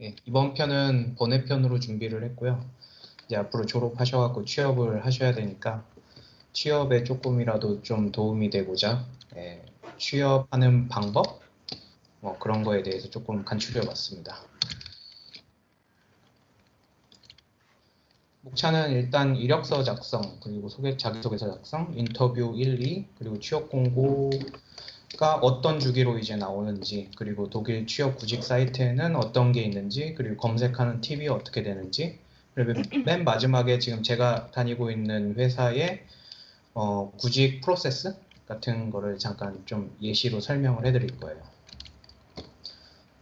예, 이번 편은 번외편으로 준비를 했고요. 이제 앞으로 졸업하셔갖고 취업을 하셔야 되니까 취업에 조금이라도 좀 도움이 되고자 취업하는 방법? 뭐 그런 거에 대해서 조금 간추려 봤습니다. 목차는 일단 이력서 작성, 그리고 자기소개서 작성, 인터뷰 1, 2, 그리고 취업 공고가 어떤 주기로 이제 나오는지, 그리고 독일 취업 구직 사이트에는 어떤 게 있는지, 그리고 검색하는 팁이 어떻게 되는지, 그리고 맨 마지막에 지금 제가 다니고 있는 회사의 구직 프로세스 같은 거를 잠깐 좀 예시로 설명을 해드릴 거예요.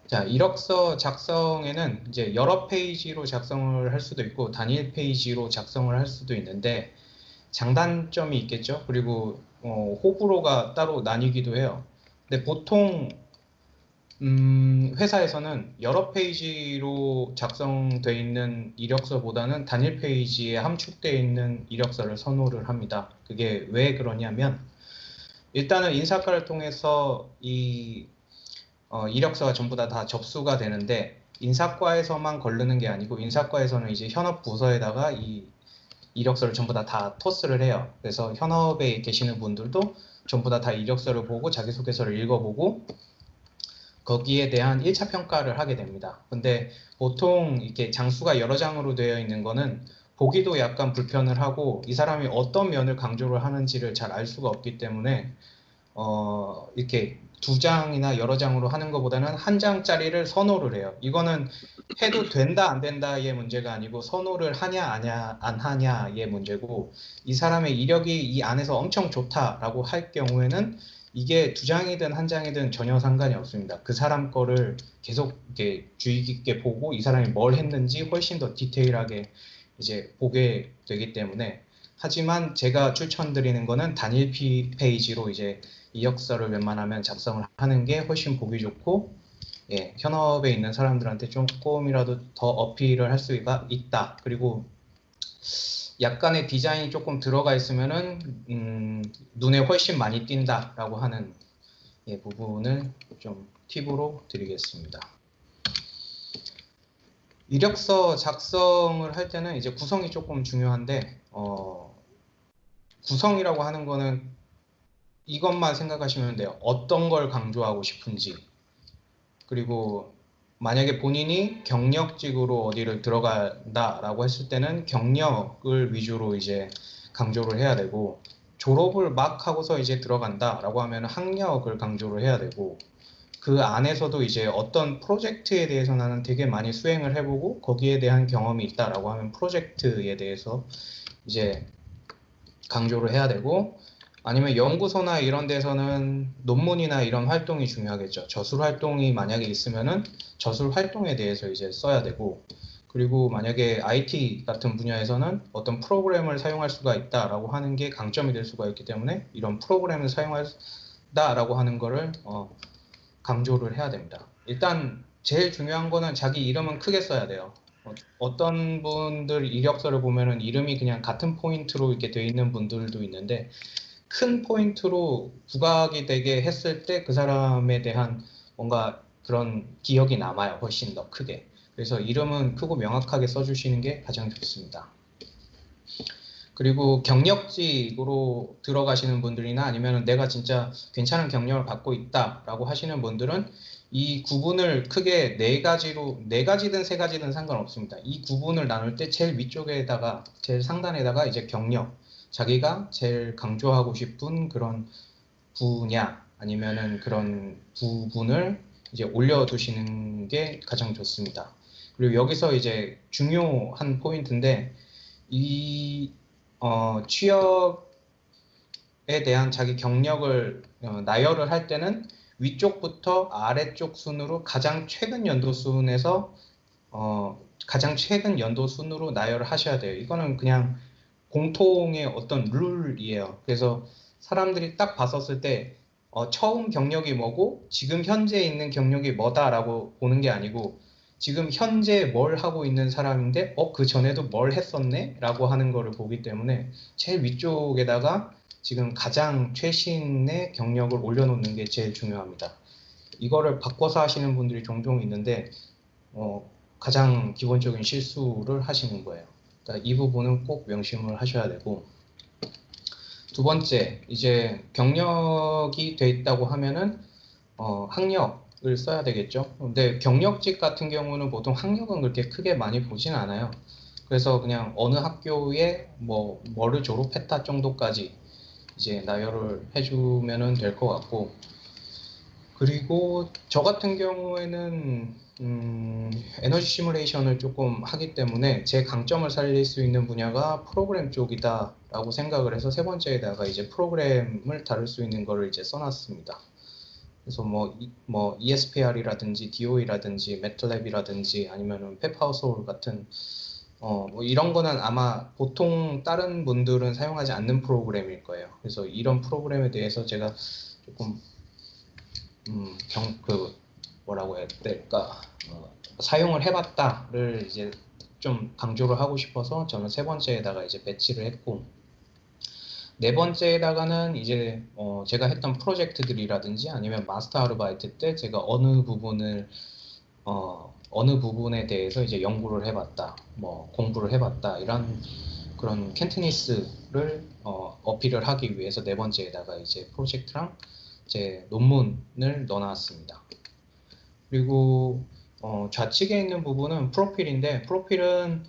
자, 이력서 작성에는 이제 여러 페이지로 작성을 할 수도 있고 단일 페이지로 작성을 할 수도 있는데 장단점이 있겠죠. 그리고 호불호가 따로 나뉘기도 해요. 근데 보통 회사에서는 여러 페이지로 작성되어 있는 이력서보다는 단일 페이지에 함축되어 있는 이력서를 선호를 합니다. 그게 왜 그러냐면 일단은 인사과를 통해서 이 이력서가 전부 다 접수가 되는데 인사과에서만 걸르는 게 아니고 인사과에서는 이제 현업 부서에다가 이 이력서를 전부 다 토스를 해요. 그래서 현업에 계시는 분들도 전부 다 이력서를 보고 자기소개서를 읽어보고 거기에 대한 1차 평가를 하게 됩니다. 근데 보통 이렇게 장수가 여러 장으로 되어 있는 거는 보기도 약간 불편을 하고 이 사람이 어떤 면을 강조를 하는지를 잘 알 수가 없기 때문에 이렇게 2장이나 여러 장으로 하는 것보다는 1장짜리를 선호를 해요. 이거는 해도 된다 안 된다의 문제가 아니고 선호를 하냐 안 하냐의 문제고 이 사람의 이력이 이 안에서 엄청 좋다라고 할 경우에는 이게 2장이든 1장이든 전혀 상관이 없습니다. 그 사람 거를 계속 이렇게 주의 깊게 보고 이 사람이 뭘 했는지 훨씬 더 디테일하게 이제 보게 되기 때문에 하지만 제가 추천드리는 거는 단일 페이지로 이제 이력서를 웬만하면 작성을 하는 게 훨씬 보기 좋고 현업에 있는 사람들한테 조금이라도 더 어필을 할 수가 있다. 그리고 약간의 디자인이 조금 들어가 있으면은 눈에 훨씬 많이 띈다라고 하는 부분을 좀 팁으로 드리겠습니다. 이력서 작성을 할 때는 이제 구성이 조금 중요한데 구성이라고 하는 거는 이것만 생각하시면 돼요. 어떤 걸 강조하고 싶은지. 그리고 만약에 본인이 경력직으로 어디를 들어간다라고 했을 때는 경력을 위주로 이제 강조를 해야 되고 졸업을 막 하고서 이제 들어간다라고 하면 학력을 강조를 해야 되고 그 안에서도 이제 어떤 프로젝트에 대해서 나는 되게 많이 수행을 해보고 거기에 대한 경험이 있다라고 하면 프로젝트에 대해서 이제 강조를 해야 되고 아니면 연구소나 이런 데서는 논문이나 이런 활동이 중요하겠죠. 저술 활동이 만약에 있으면은 저술 활동에 대해서 이제 써야 되고 그리고 만약에 IT 같은 분야에서는 어떤 프로그램을 사용할 수가 있다라고 하는 게 강점이 될 수가 있기 때문에 이런 프로그램을 사용한다라고 하는 거를 강조를 해야 됩니다. 일단 제일 중요한 거는 자기 이름은 크게 써야 돼요. 어떤 분들 이력서를 보면은 이름이 그냥 같은 포인트로 이렇게 되어 있는 분들도 있는데 큰 포인트로 부각이 되게 했을 때 그 사람에 대한 뭔가 그런 기억이 남아요. 훨씬 더 크게. 그래서 이름은 크고 명확하게 써주시는 게 가장 좋습니다. 그리고 경력직으로 들어가시는 분들이나 아니면 내가 진짜 괜찮은 경력을 갖고 있다라고 하시는 분들은 이 구분을 크게 네 가지든 세 가지든 상관없습니다. 이 구분을 나눌 때 제일 위쪽에다가 제일 상단에다가 이제 경력, 자기가 제일 강조하고 싶은 그런 분야 아니면은 그런 부분을 이제 올려두시는 게 가장 좋습니다. 그리고 여기서 이제 중요한 포인트인데 이 취업에 대한 자기 경력을 나열을 할 때는 위쪽부터 아래쪽 순으로 가장 최근 연도 순에서 가장 최근 연도 순으로 나열을 하셔야 돼요. 이거는 그냥 공통의 어떤 룰이에요. 그래서 사람들이 딱 봤었을 때 처음 경력이 뭐고 지금 현재 있는 경력이 뭐다라고 보는 게 아니고 지금 현재 뭘 하고 있는 사람인데 그 전에도 뭘 했었네? 라고 하는 거를 보기 때문에 제일 위쪽에다가 지금 가장 최신의 경력을 올려놓는 게 제일 중요합니다. 이거를 바꿔서 하시는 분들이 종종 있는데 가장 기본적인 실수를 하시는 거예요. 그러니까 이 부분은 꼭 명심을 하셔야 되고, 두 번째, 이제 경력이 돼 있다고 하면은 학력을 써야 되겠죠. 근데 경력직 같은 경우는 보통 학력은 그렇게 크게 많이 보진 않아요. 그래서 그냥 어느 학교에 뭐를 졸업했다 정도까지 이제 나열을 해주면은 될 것 같고, 그리고 저 같은 경우에는 에너지 시뮬레이션을 조금 하기 때문에 제 강점을 살릴 수 있는 분야가 프로그램 쪽이다 라고 생각을 해서 세 번째에다가 이제 프로그램을 다룰 수 있는 거를 이제 써놨습니다. 그래서 뭐 ESPR이라든지 DOE라든지 매틀랩이라든지 아니면은 펩하우스홀 같은 뭐 이런 거는 아마 보통 다른 분들은 사용하지 않는 프로그램일 거예요. 그래서 이런 프로그램에 대해서 제가 조금 뭐라고 해야 될까, 사용을 해봤다를 이제 좀 강조를 하고 싶어서 저는 세 번째에다가 이제 배치를 했고, 네 번째에다가는 이제 제가 했던 프로젝트들이라든지 아니면 마스터 아르바이트 때 제가 어느 부분에 대해서 이제 연구를 해봤다, 뭐 공부를 해봤다, 이런 그런 캔트니스를 어필을 하기 위해서 네 번째에다가 이제 프로젝트랑 제 논문을 넣어놨습니다. 그리고 좌측에 있는 부분은 프로필인데, 프로필은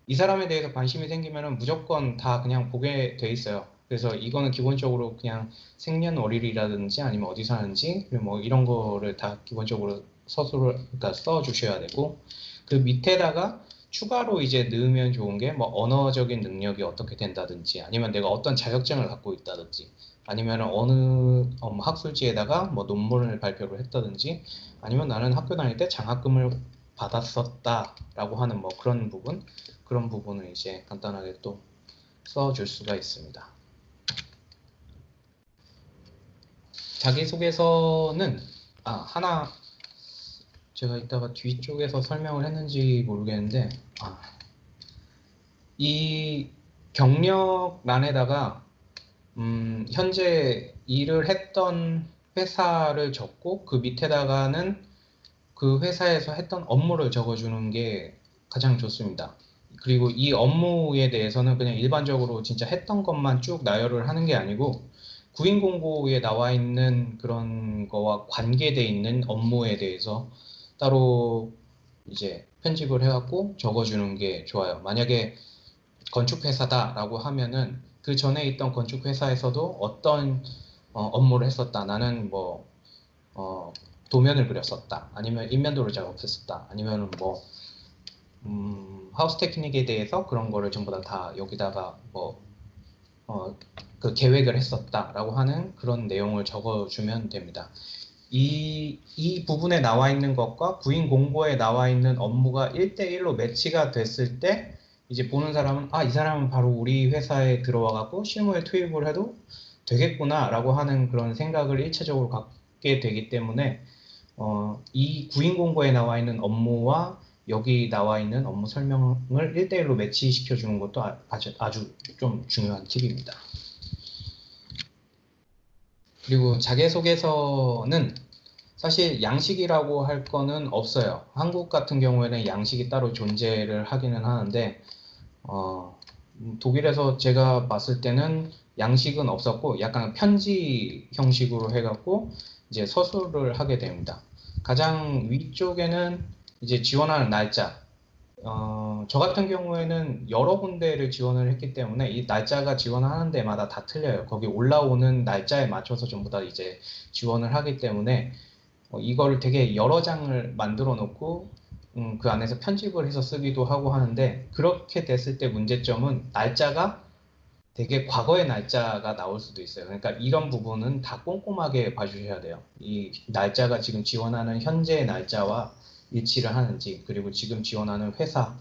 이 사람에 대해서 관심이 생기면 무조건 다 그냥 보게 돼 있어요. 그래서 이거는 기본적으로 그냥 생년월일이라든지 아니면 어디 사는지 뭐 이런 거를 다 기본적으로 그러니까 써 주셔야 되고, 그 밑에다가 추가로 이제 넣으면 좋은 게 뭐 언어적인 능력이 어떻게 된다든지 아니면 내가 어떤 자격증을 갖고 있다든지 아니면 어느 학술지에다가 뭐 논문을 발표를 했다든지 아니면 나는 학교 다닐 때 장학금을 받았었다라고 하는 뭐 그런 부분을 이제 간단하게 또 써줄 수가 있습니다. 자기소개서는 하나 제가 이따가 뒤쪽에서 설명을 했는지 모르겠는데, 이 경력란에다가 현재 일을 했던 회사를 적고 그 밑에다가는 그 회사에서 했던 업무를 적어주는 게 가장 좋습니다. 그리고 이 업무에 대해서는 그냥 일반적으로 진짜 했던 것만 쭉 나열을 하는 게 아니고 구인공고에 나와 있는 그런 거와 관계돼 있는 업무에 대해서 따로 이제 편집을 해갖고 적어주는 게 좋아요. 만약에 건축회사다라고 하면은 그 전에 있던 건축회사에서도 어떤 업무를 했었다. 나는 도면을 그렸었다. 아니면 인면도를 작업했었다. 아니면 하우스 테크닉에 대해서 그런 거를 전부 다 여기다가 그 계획을 했었다라고 하는 그런 내용을 적어주면 됩니다. 이 부분에 나와 있는 것과 구인 공고에 나와 있는 업무가 1대1로 매치가 됐을 때 이제 보는 사람은 이 사람은 바로 우리 회사에 들어와 갖고 실무에 투입을 해도 되겠구나 라고 하는 그런 생각을 1차적으로 갖게 되기 때문에 이 구인 공고에 나와 있는 업무와 여기 나와 있는 업무 설명을 1대1로 매치시켜 주는 것도 아주 좀 중요한 팁입니다. 그리고 자기소개서는 사실 양식이라고 할 거는 없어요. 한국 같은 경우에는 양식이 따로 존재를 하기는 하는데 독일에서 제가 봤을 때는 양식은 없었고 약간 편지 형식으로 해갖고 이제 서술을 하게 됩니다. 가장 위쪽에는 이제 지원하는 날짜, 저 같은 경우에는 여러 군데를 지원을 했기 때문에 이 날짜가 지원하는 데마다 다 틀려요. 거기 올라오는 날짜에 맞춰서 전부 다 이제 지원을 하기 때문에 이걸 되게 여러 장을 만들어 놓고 그 안에서 편집을 해서 쓰기도 하고 하는데, 그렇게 됐을 때 문제점은 날짜가 되게 과거의 날짜가 나올 수도 있어요. 그러니까 이런 부분은 다 꼼꼼하게 봐주셔야 돼요. 이 날짜가 지금 지원하는 현재의 날짜와 일치를 하는지, 그리고 지금 지원하는 회사의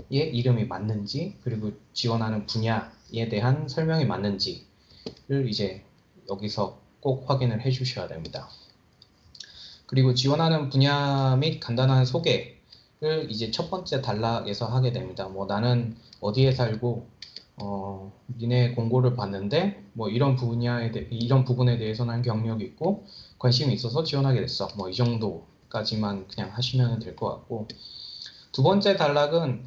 이름이 맞는지, 그리고 지원하는 분야에 대한 설명이 맞는지를 이제 여기서 꼭 확인을 해 주셔야 됩니다. 그리고 지원하는 분야 및 간단한 소개를 이제 첫 번째 단락에서 하게 됩니다. 나는 어디에 살고 니네 공고를 봤는데 이런 부분에 대해서는 경력이 있고 관심이 있어서 지원하게 됐어. 이 정도까지만 그냥 하시면 될 것 같고, 두 번째 단락은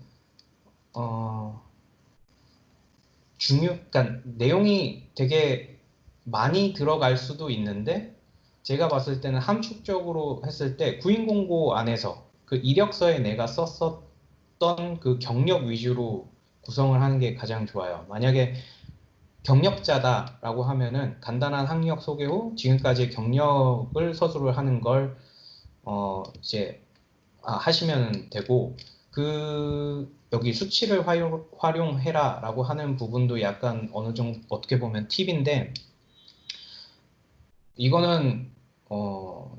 그러니까 내용이 되게 많이 들어갈 수도 있는데 제가 봤을 때는 함축적으로 했을 때 구인 공고 안에서 그 이력서에 내가 썼었던 그 경력 위주로 구성을 하는 게 가장 좋아요. 만약에 경력자다라고 하면은 간단한 학력 소개 후 지금까지의 경력을 서술을 하는 걸 이제 하시면 되고, 여기 수치를 활용해라라고 하는 부분도 약간 어느 정도 어떻게 보면 팁인데, 이거는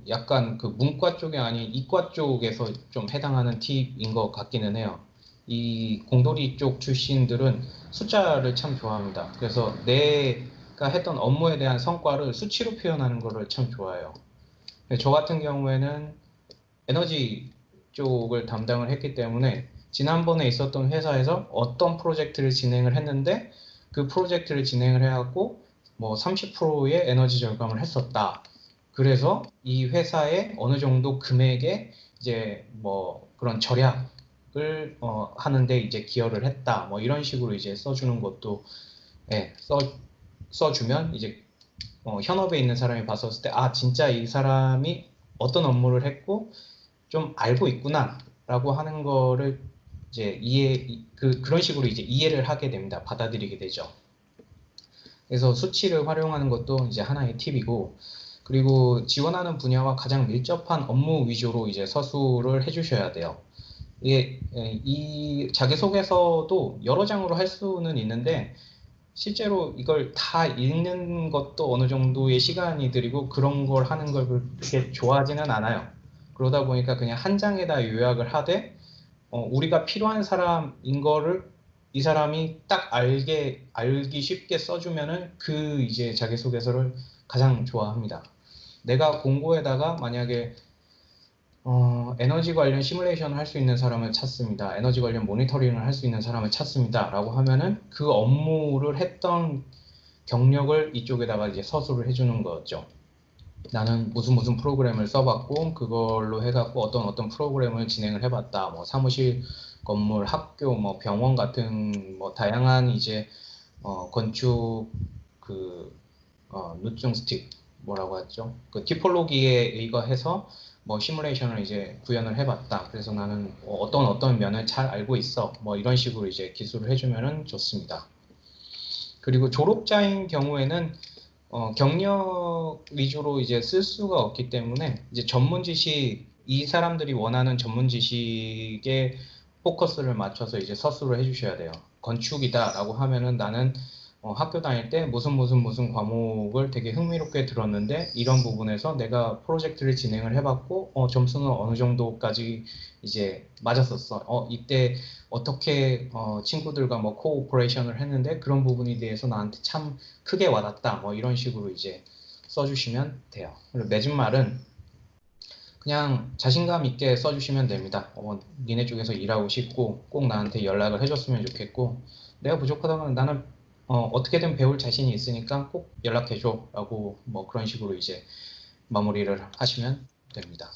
약간 그 문과 쪽이 아닌 이과 쪽에서 좀 해당하는 팁인 것 같기는 해요. 이 공돌이 쪽 출신들은 숫자를 참 좋아합니다. 그래서 내가 했던 업무에 대한 성과를 수치로 표현하는 거를 참 좋아해요. 저 같은 경우에는 에너지 쪽을 담당을 했기 때문에 지난번에 있었던 회사에서 어떤 프로젝트를 진행을 했는데 그 프로젝트를 진행을 해갖고 뭐 30%의 에너지 절감을 했었다. 그래서 이 회사에 어느 정도 금액에 이제 뭐 그런 절약을 하는데 이제 기여를 했다. 뭐 이런 식으로 이제 써주는 것도 써주면 이제 현업에 있는 사람이 봤었을 때 진짜 이 사람이 어떤 업무를 했고 좀 알고 있구나라고 하는 거를 이제 그런 식으로 이제 이해를 하게 됩니다. 받아들이게 되죠. 그래서 수치를 활용하는 것도 이제 하나의 팁이고, 그리고 지원하는 분야와 가장 밀접한 업무 위주로 이제 서술을 해주셔야 돼요. 이 자기소개서도 여러 장으로 할 수는 있는데 실제로 이걸 다 읽는 것도 어느 정도의 시간이 들이고 그런 걸 하는 걸 그렇게 좋아하지는 않아요. 그러다 보니까 그냥 한 장에다 요약을 하되 우리가 필요한 사람인 거를 이 사람이 딱 알기 쉽게 써주면은 그 이제 자기소개서를 가장 좋아합니다. 내가 공고에다가 만약에 에너지 관련 시뮬레이션을 할 수 있는 사람을 찾습니다. 에너지 관련 모니터링을 할 수 있는 사람을 찾습니다. 라고 하면은 그 업무를 했던 경력을 이쪽에다가 이제 서술을 해주는 거죠. 나는 무슨 프로그램을 써봤고 그걸로 해갖고 어떤 프로그램을 진행을 해봤다. 뭐 사무실, 건물, 학교, 뭐 병원 같은 뭐 다양한 이제 건축 누증 스틱 뭐라고 하죠? 그 티폴로기에 의거해서 뭐 시뮬레이션을 이제 구현을 해봤다. 그래서 나는 어떤 면을 잘 알고 있어. 뭐 이런 식으로 이제 기술을 해주면은 좋습니다. 그리고 졸업자인 경우에는 경력 위주로 이제 쓸 수가 없기 때문에 이제 전문 지식, 이 사람들이 원하는 전문 지식에 포커스를 맞춰서 이제 서술을 해주셔야 돼요. 건축이다라고 하면은 나는 학교 다닐 때 무슨 과목을 되게 흥미롭게 들었는데 이런 부분에서 내가 프로젝트를 진행을 해봤고 점수는 어느 정도까지 이제 맞았었어. 이때 어떻게 친구들과 뭐 코오퍼레이션을 했는데 그런 부분에 대해서 나한테 참 크게 와닿다. 뭐 이런 식으로 이제 써주시면 돼요. 그리고 맺은 말은 그냥 자신감 있게 써주시면 됩니다. 니네 쪽에서 일하고 싶고 꼭 나한테 연락을 해줬으면 좋겠고 내가 부족하다면 나는 어떻게든 배울 자신이 있으니까 꼭 연락해줘 라고 뭐 그런 식으로 이제 마무리를 하시면 됩니다.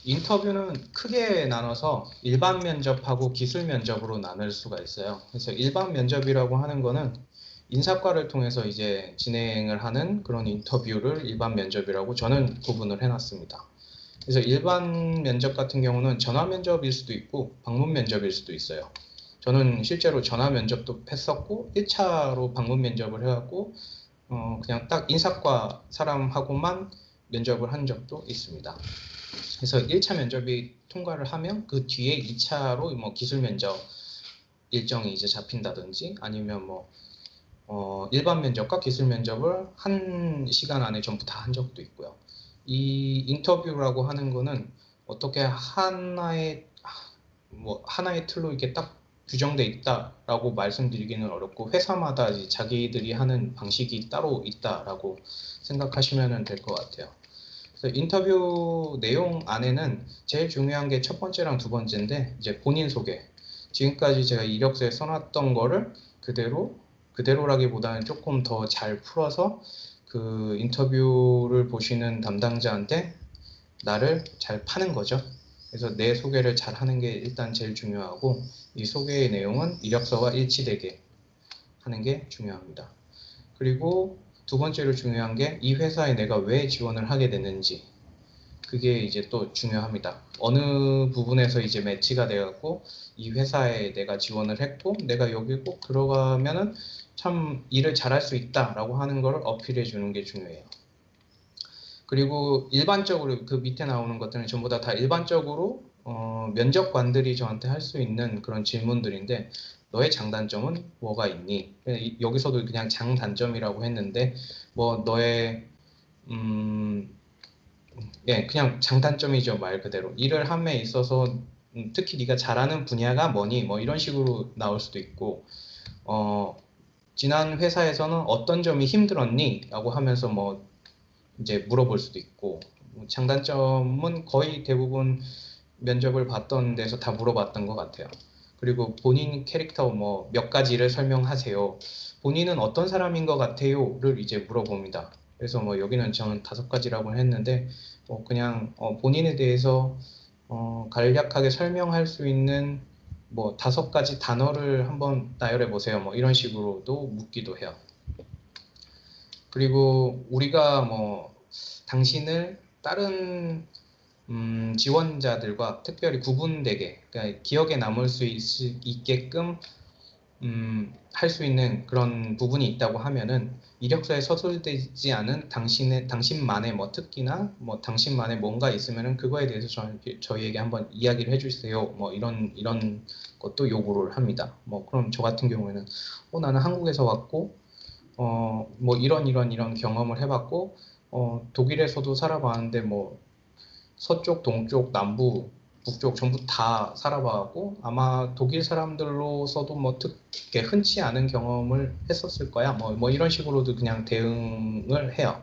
인터뷰는 크게 나눠서 일반 면접하고 기술 면접으로 나눌 수가 있어요. 그래서 일반 면접이라고 하는 거는 인사과를 통해서 이제 진행을 하는 그런 인터뷰를 일반 면접이라고 저는 구분을 해놨습니다. 그래서 일반 면접 같은 경우는 전화 면접일 수도 있고 방문 면접일 수도 있어요. 저는 실제로 전화 면접도 했었고 1차로 방문 면접을 해갖고 그냥 딱 인사과 사람하고만 면접을 한 적도 있습니다. 그래서 1차 면접이 통과를 하면 그 뒤에 2차로 뭐 기술 면접 일정이 이제 잡힌다든지 아니면 뭐 일반 면접과 기술 면접을 1시간 안에 전부 다 한 적도 있고요. 이 인터뷰라고 하는 거는 어떻게 하나의 틀로 이렇게 딱 규정돼 있다라고 말씀드리기는 어렵고 회사마다 이제 자기들이 하는 방식이 따로 있다라고 생각하시면 될 것 같아요. 그래서 인터뷰 내용 안에는 제일 중요한 게 첫 번째랑 두 번째인데 이제 본인 소개. 지금까지 제가 이력서에 써놨던 거를 그대로라기보다는 조금 더 잘 풀어서 그 인터뷰를 보시는 담당자한테 나를 잘 파는 거죠. 그래서 내 소개를 잘 하는 게 일단 제일 중요하고, 이 소개의 내용은 이력서와 일치되게 하는 게 중요합니다. 그리고 두 번째로 중요한 게 이 회사에 내가 왜 지원을 하게 됐는지, 그게 이제 또 중요합니다. 어느 부분에서 이제 매치가 돼갖고 이 회사에 내가 지원을 했고 내가 여기 꼭 들어가면은 참 일을 잘할 수 있다라고 하는 걸 어필해 주는 게 중요해요. 그리고 일반적으로 그 밑에 나오는 것들은 전부 다 일반적으로 면접관들이 저한테 할 수 있는 그런 질문들인데, 너의 장단점은 뭐가 있니? 여기서도 그냥 장단점이라고 했는데, 뭐 너의 예, 그냥 장단점이죠, 말 그대로. 일을 함에 있어서 특히 네가 잘하는 분야가 뭐니? 뭐 이런 식으로 나올 수도 있고, 지난 회사에서는 어떤 점이 힘들었니? 라고 하면서 뭐 이제 물어볼 수도 있고, 장단점은 거의 대부분 면접을 봤던 데서 다 물어봤던 것 같아요. 그리고 본인 캐릭터 뭐 몇 가지를 설명하세요. 본인은 어떤 사람인 것 같아요?를 이제 물어봅니다. 그래서 뭐 여기는 저는 5가지라고 했는데, 그냥 본인에 대해서 간략하게 설명할 수 있는 뭐 5가지 단어를 한번 나열해 보세요. 뭐 이런 식으로도 묻기도 해요. 그리고 우리가 뭐 당신을 다른 지원자들과 특별히 구분되게, 그러니까 기억에 남을 수 있게끔 할 수 있는 그런 부분이 있다고 하면은, 이력서에 서술되지 않은 당신만의 뭐 특기나 뭐 당신만의 뭔가 있으면은 그거에 대해서 저희에게 한번 이야기를 해주세요. 뭐 이런 것도 요구를 합니다. 뭐 그럼 저 같은 경우에는 나는 한국에서 왔고 뭐 이런 경험을 해봤고, 독일에서도 살아봤는데 뭐 서쪽, 동쪽, 남부, 북쪽 전부 다 살아봐고 아마 독일 사람들로서도 뭐 특게 흔치 않은 경험을 했었을 거야. 뭐 이런 식으로도 그냥 대응을 해요.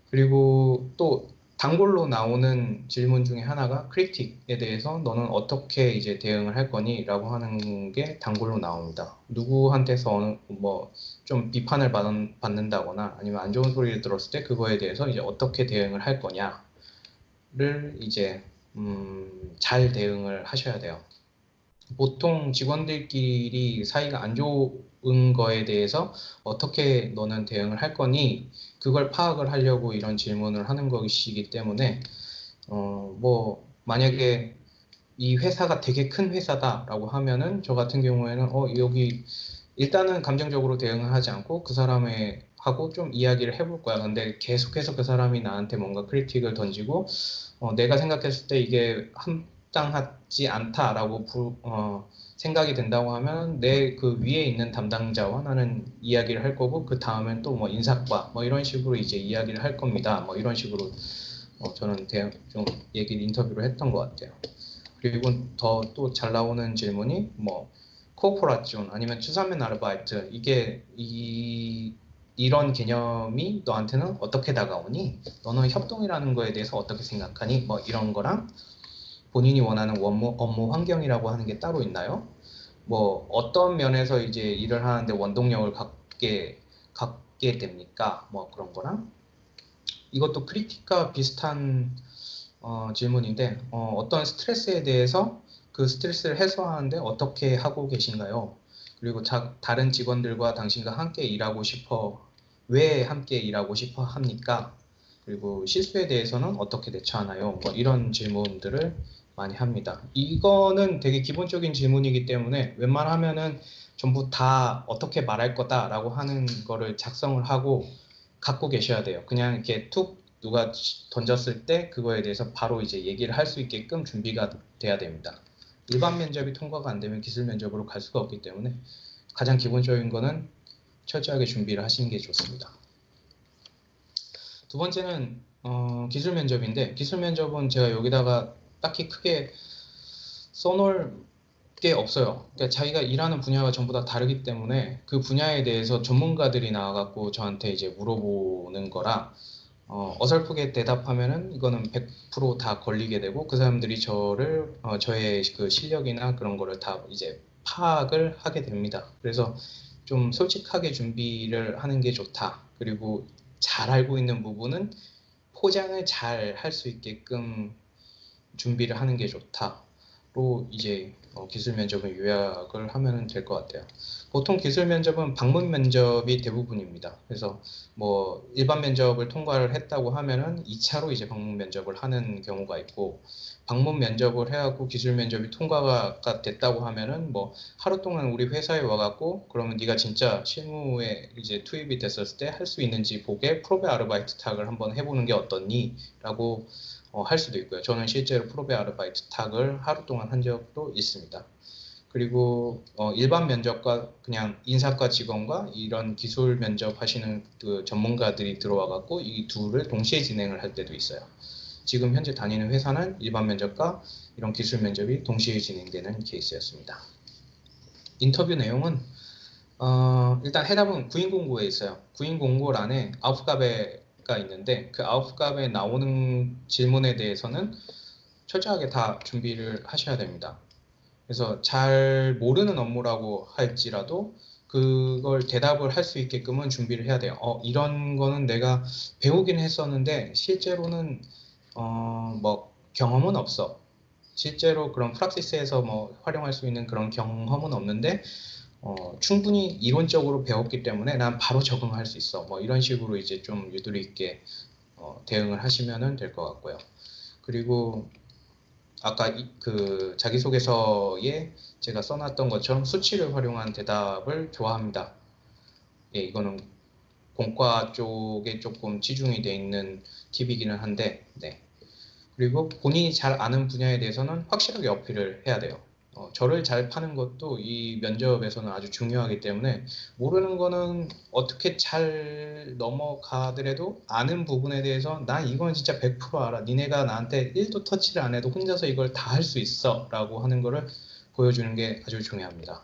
그리고 또 단골로 나오는 질문 중에 하나가 크리틱에 대해서 너는 어떻게 이제 대응을 할 거니? 라고 하는 게 단골로 나옵니다. 누구한테서 뭐 좀 비판을 받는다거나 아니면 안 좋은 소리를 들었을 때 그거에 대해서 이제 어떻게 대응을 할 거냐? 를 이제 잘 대응을 하셔야 돼요. 보통 직원들끼리 사이가 안 좋은 거에 대해서 어떻게 너는 대응을 할 거니? 그걸 파악을 하려고 이런 질문을 하는 것이기 때문에 뭐 만약에 이 회사가 되게 큰 회사다라고 하면은 저 같은 경우에는 여기 일단은 감정적으로 대응을 하지 않고 그 사람의 하고 좀 이야기를 해볼 거야. 근데 계속해서 그 사람이 나한테 뭔가 크리틱을 던지고 내가 생각했을 때 이게 합당하지 않다라고 생각이 된다고 하면 내 그 위에 있는 담당자와 나는 이야기를 할 거고, 그 다음엔 또 뭐 인사과 뭐 이런 식으로 이제 이야기를 할 겁니다. 뭐 이런 식으로 저는 좀 인터뷰를 했던 것 같아요. 그리고 더 또 잘 나오는 질문이 뭐 코퍼라ți온 아니면 주사멘 아르바이트, 이게 이런 개념이 너한테는 어떻게 다가오니? 너는 협동이라는 거에 대해서 어떻게 생각하니? 뭐 이런 거랑 본인이 원하는 업무 환경이라고 하는 게 따로 있나요? 뭐 어떤 면에서 이제 일을 하는데 원동력을 갖게 됩니까? 뭐 그런 거랑, 이것도 크리틱과 비슷한 질문인데, 어떤 스트레스에 대해서 그 스트레스를 해소하는데 어떻게 하고 계신가요? 그리고 다른 직원들과 당신과 함께 일하고 왜 함께 일하고 싶어 합니까? 그리고 실수에 대해서는 어떻게 대처하나요? 뭐 이런 질문들을 많이 합니다. 이거는 되게 기본적인 질문이기 때문에 웬만하면은 전부 다 어떻게 말할 거다라고 하는 거를 작성을 하고 갖고 계셔야 돼요. 그냥 이렇게 툭 누가 던졌을 때 그거에 대해서 바로 이제 얘기를 할 수 있게끔 준비가 돼야 됩니다. 일반 면접이 통과가 안 되면 기술 면접으로 갈 수가 없기 때문에 가장 기본적인 거는 철저하게 준비를 하시는 게 좋습니다. 두 번째는 기술 면접인데, 기술 면접은 제가 여기다가 딱히 크게 써놓을 게 없어요. 그러니까 자기가 일하는 분야가 전부 다 다르기 때문에 그 분야에 대해서 전문가들이 나와갖고 저한테 이제 물어보는 거라, 어설프게 대답하면은 이거는 100%다 걸리게 되고, 그 사람들이 저의 그 실력이나 그런 거를 다 이제 파악을 하게 됩니다. 그래서 좀 솔직하게 준비를 하는 게 좋다. 그리고 잘 알고 있는 부분은 포장을 잘 할 수 있게끔 준비를 하는 게 좋다로 이제 기술 면접을 요약을 하면 될 것 같아요. 보통 기술 면접은 방문 면접이 대부분입니다. 그래서 뭐 일반 면접을 통과를 했다고 하면은 2차로 이제 방문 면접을 하는 경우가 있고, 방문 면접을 해갖고 기술 면접이 통과가 됐다고 하면은 뭐 하루 동안 우리 회사에 와갖고 그러면 네가 진짜 실무에 이제 투입이 됐었을 때 할 수 있는지 보게 프로베 아르바이트 탁을 한번 해보는 게 어떻니? 라고 할 수도 있고요. 저는 실제로 프로베 아르바이트 탁을 하루 동안 한 적도 있습니다. 그리고 일반 면접과 그냥 인사과 직원과 이런 기술 면접 하시는 그 전문가들이 들어와 갖고 이 둘을 동시에 진행을 할 때도 있어요. 지금 현재 다니는 회사는 일반 면접과 이런 기술 면접이 동시에 진행되는 케이스였습니다. 인터뷰 내용은 일단 해답은 구인 공고에 있어요. 구인 공고란에 아웃가베가 있는데 그 아웃가베에 나오는 질문에 대해서는 철저하게 다 준비를 하셔야 됩니다. 그래서 잘 모르는 업무라고 할지라도 그걸 대답을 할 수 있게끔은 준비를 해야 돼요. 이런 거는 내가 배우긴 했었는데 실제로는 뭐 경험은 없어. 실제로 그런 프락시스에서 뭐 활용할 수 있는 그런 경험은 없는데 충분히 이론적으로 배웠기 때문에 난 바로 적응할 수 있어. 뭐 이런 식으로 이제 좀 유도리 있게 대응을 하시면 될 것 같고요. 그리고 아까 그 자기소개서에 제가 써놨던 것처럼 수치를 활용한 대답을 좋아합니다. 예, 이거는 공과 쪽에 조금 치중이 돼 있는 팁이기는 한데, 네. 그리고 본인이 잘 아는 분야에 대해서는 확실하게 어필을 해야 돼요. 저를 잘 파는 것도 이 면접에서는 아주 중요하기 때문에 모르는 거는 어떻게 잘 넘어가더라도 아는 부분에 대해서 나 이건 진짜 100% 알아. 니네가 나한테 1도 터치를 안 해도 혼자서 이걸 다 할 수 있어 라고 하는 거를 보여주는 게 아주 중요합니다.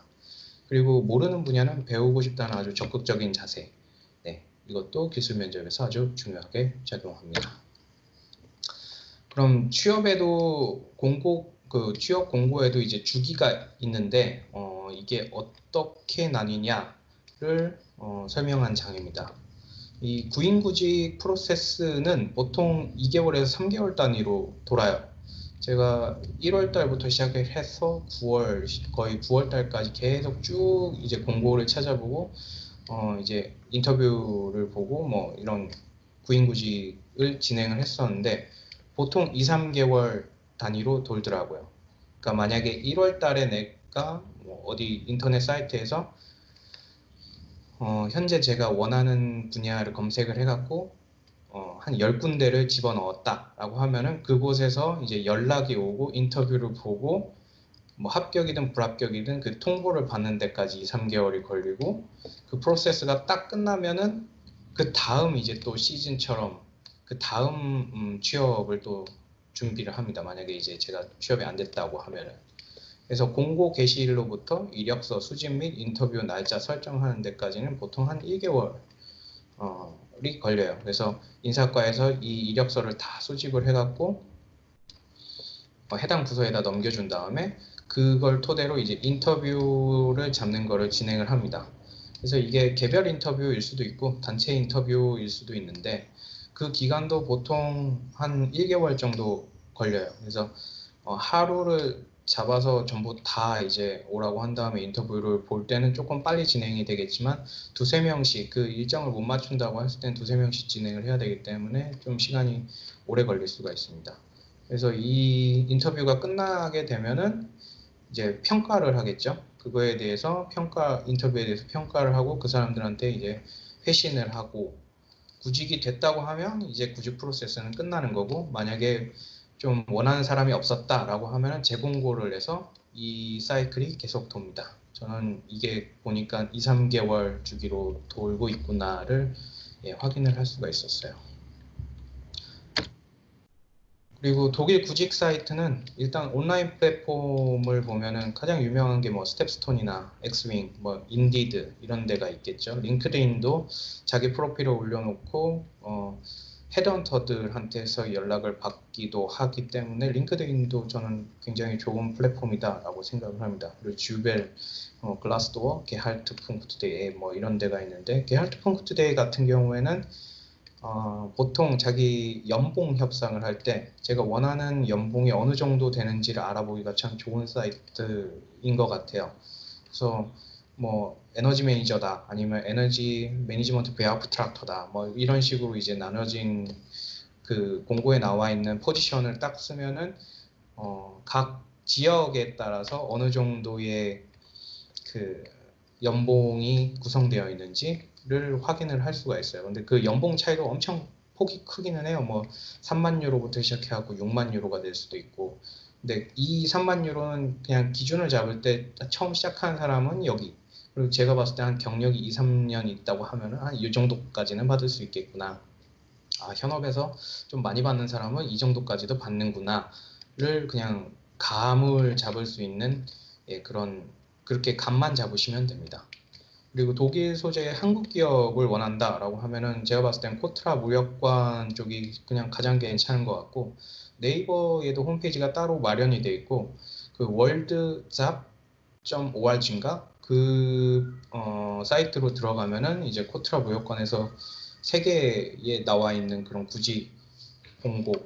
그리고 모르는 분야는 배우고 싶다는 아주 적극적인 자세. 네, 이것도 기술 면접에서 아주 중요하게 작용합니다. 그럼 취업에도 취업 공고에도 이제 주기가 있는데 이게 어떻게 나뉘냐를 설명한 장입니다. 이 구인구직 프로세스는 보통 2개월에서 3개월 단위로 돌아요. 제가 1월 달부터 시작해서 9월 거의 9월 달까지 계속 쭉 이제 공고를 찾아보고 이제 인터뷰를 보고 뭐 이런 구인구직을 진행을 했었는데 보통 2, 3개월 단위로 돌더라고요. 그러니까 만약에 1월 달에 내가 뭐 어디 인터넷 사이트에서 현재 제가 원하는 분야를 검색을 해갖고 한 10군데를 집어넣었다라고 하면은 그곳에서 이제 연락이 오고 인터뷰를 보고 뭐 합격이든 불합격이든 그 통보를 받는 데까지 2, 3개월이 걸리고 그 프로세스가 딱 끝나면은 그 다음 이제 또 시즌처럼 그 다음 취업을 또 준비를 합니다. 만약에 이제 제가 취업이 안 됐다고 하면은. 그래서 공고 게시일로부터 이력서 수집 및 인터뷰 날짜 설정하는 데까지는 보통 한 1개월이 걸려요. 그래서 인사과에서 이 이력서를 다 수집을 해갖고 해당 부서에다 넘겨준 다음에 그걸 토대로 이제 인터뷰를 잡는 거를 진행을 합니다. 그래서 이게 개별 인터뷰일 수도 있고 단체 인터뷰일 수도 있는데 그 기간도 보통 한 1개월 정도 걸려요. 그래서 하루를 잡아서 전부 다 이제 오라고 한 다음에 인터뷰를 볼 때는 조금 빨리 진행이 되겠지만 두세 명씩 그 일정을 못 맞춘다고 했을 때는 두세 명씩 진행을 해야 되기 때문에 좀 시간이 오래 걸릴 수가 있습니다. 그래서 이 인터뷰가 끝나게 되면은 이제 평가를 하겠죠. 그거에 대해서 인터뷰에 대해서 평가를 하고 그 사람들한테 이제 회신을 하고 구직이 됐다고 하면 이제 구직 프로세스는 끝나는 거고 만약에 좀 원하는 사람이 없었다라고 하면 재공고를 해서 이 사이클이 계속 돕니다. 저는 이게 보니까 2, 3개월 주기로 돌고 있구나를 확인을 할 수가 있었어요. 그리고 독일 구직 사이트는 일단 온라인 플랫폼을 보면은 가장 유명한 게 뭐 스텝스톤이나 엑스윙, 뭐 인디드 이런 데가 있겠죠. 링크드인도 자기 프로필을 올려놓고 헤드헌터들한테서 연락을 받기도 하기 때문에 링크드인도 저는 굉장히 좋은 플랫폼이다라고 생각을 합니다. 그리고 주벨, 글라스도어, 게할트 punk트데이 뭐 이런 데가 있는데 게할트 punk트데이 같은 경우에는 보통 자기 연봉 협상을 할 때 제가 원하는 연봉이 어느 정도 되는지를 알아보기가 참 좋은 사이트인 것 같아요. 그래서 뭐 에너지 매니저다 아니면 에너지 매니지먼트 베어프트락터다 뭐 이런 식으로 이제 나눠진 그 공고에 나와 있는 포지션을 딱 쓰면은 각 지역에 따라서 어느 정도의 그 연봉이 구성되어 있는지를 확인을 할 수가 있어요. 근데 그 연봉 차이도 엄청 폭이 크기는 해요. 뭐 3만 유로부터 시작해갖고 6만 유로가 될 수도 있고. 근데 이 3만 유로는 그냥 기준을 잡을 때 처음 시작하는 사람은 여기. 그리고 제가 봤을 때 한 경력이 2, 3년 있다고 하면은 한 이 정도까지는 받을 수 있겠구나. 현업에서 좀 많이 받는 사람은 이 정도까지도 받는구나를 그냥 감을 잡을 수 있는 그렇게 감만 잡으시면 됩니다. 그리고 독일 소재의 한국 기업을 원한다라고 하면은 제가 봤을 땐 코트라 무역관 쪽이 그냥 가장 괜찮은 것 같고 네이버에도 홈페이지가 따로 마련이 돼 있고 그 world잡.org인가 그 사이트로 들어가면은 이제 코트라 무역관에서 세계에 나와 있는 그런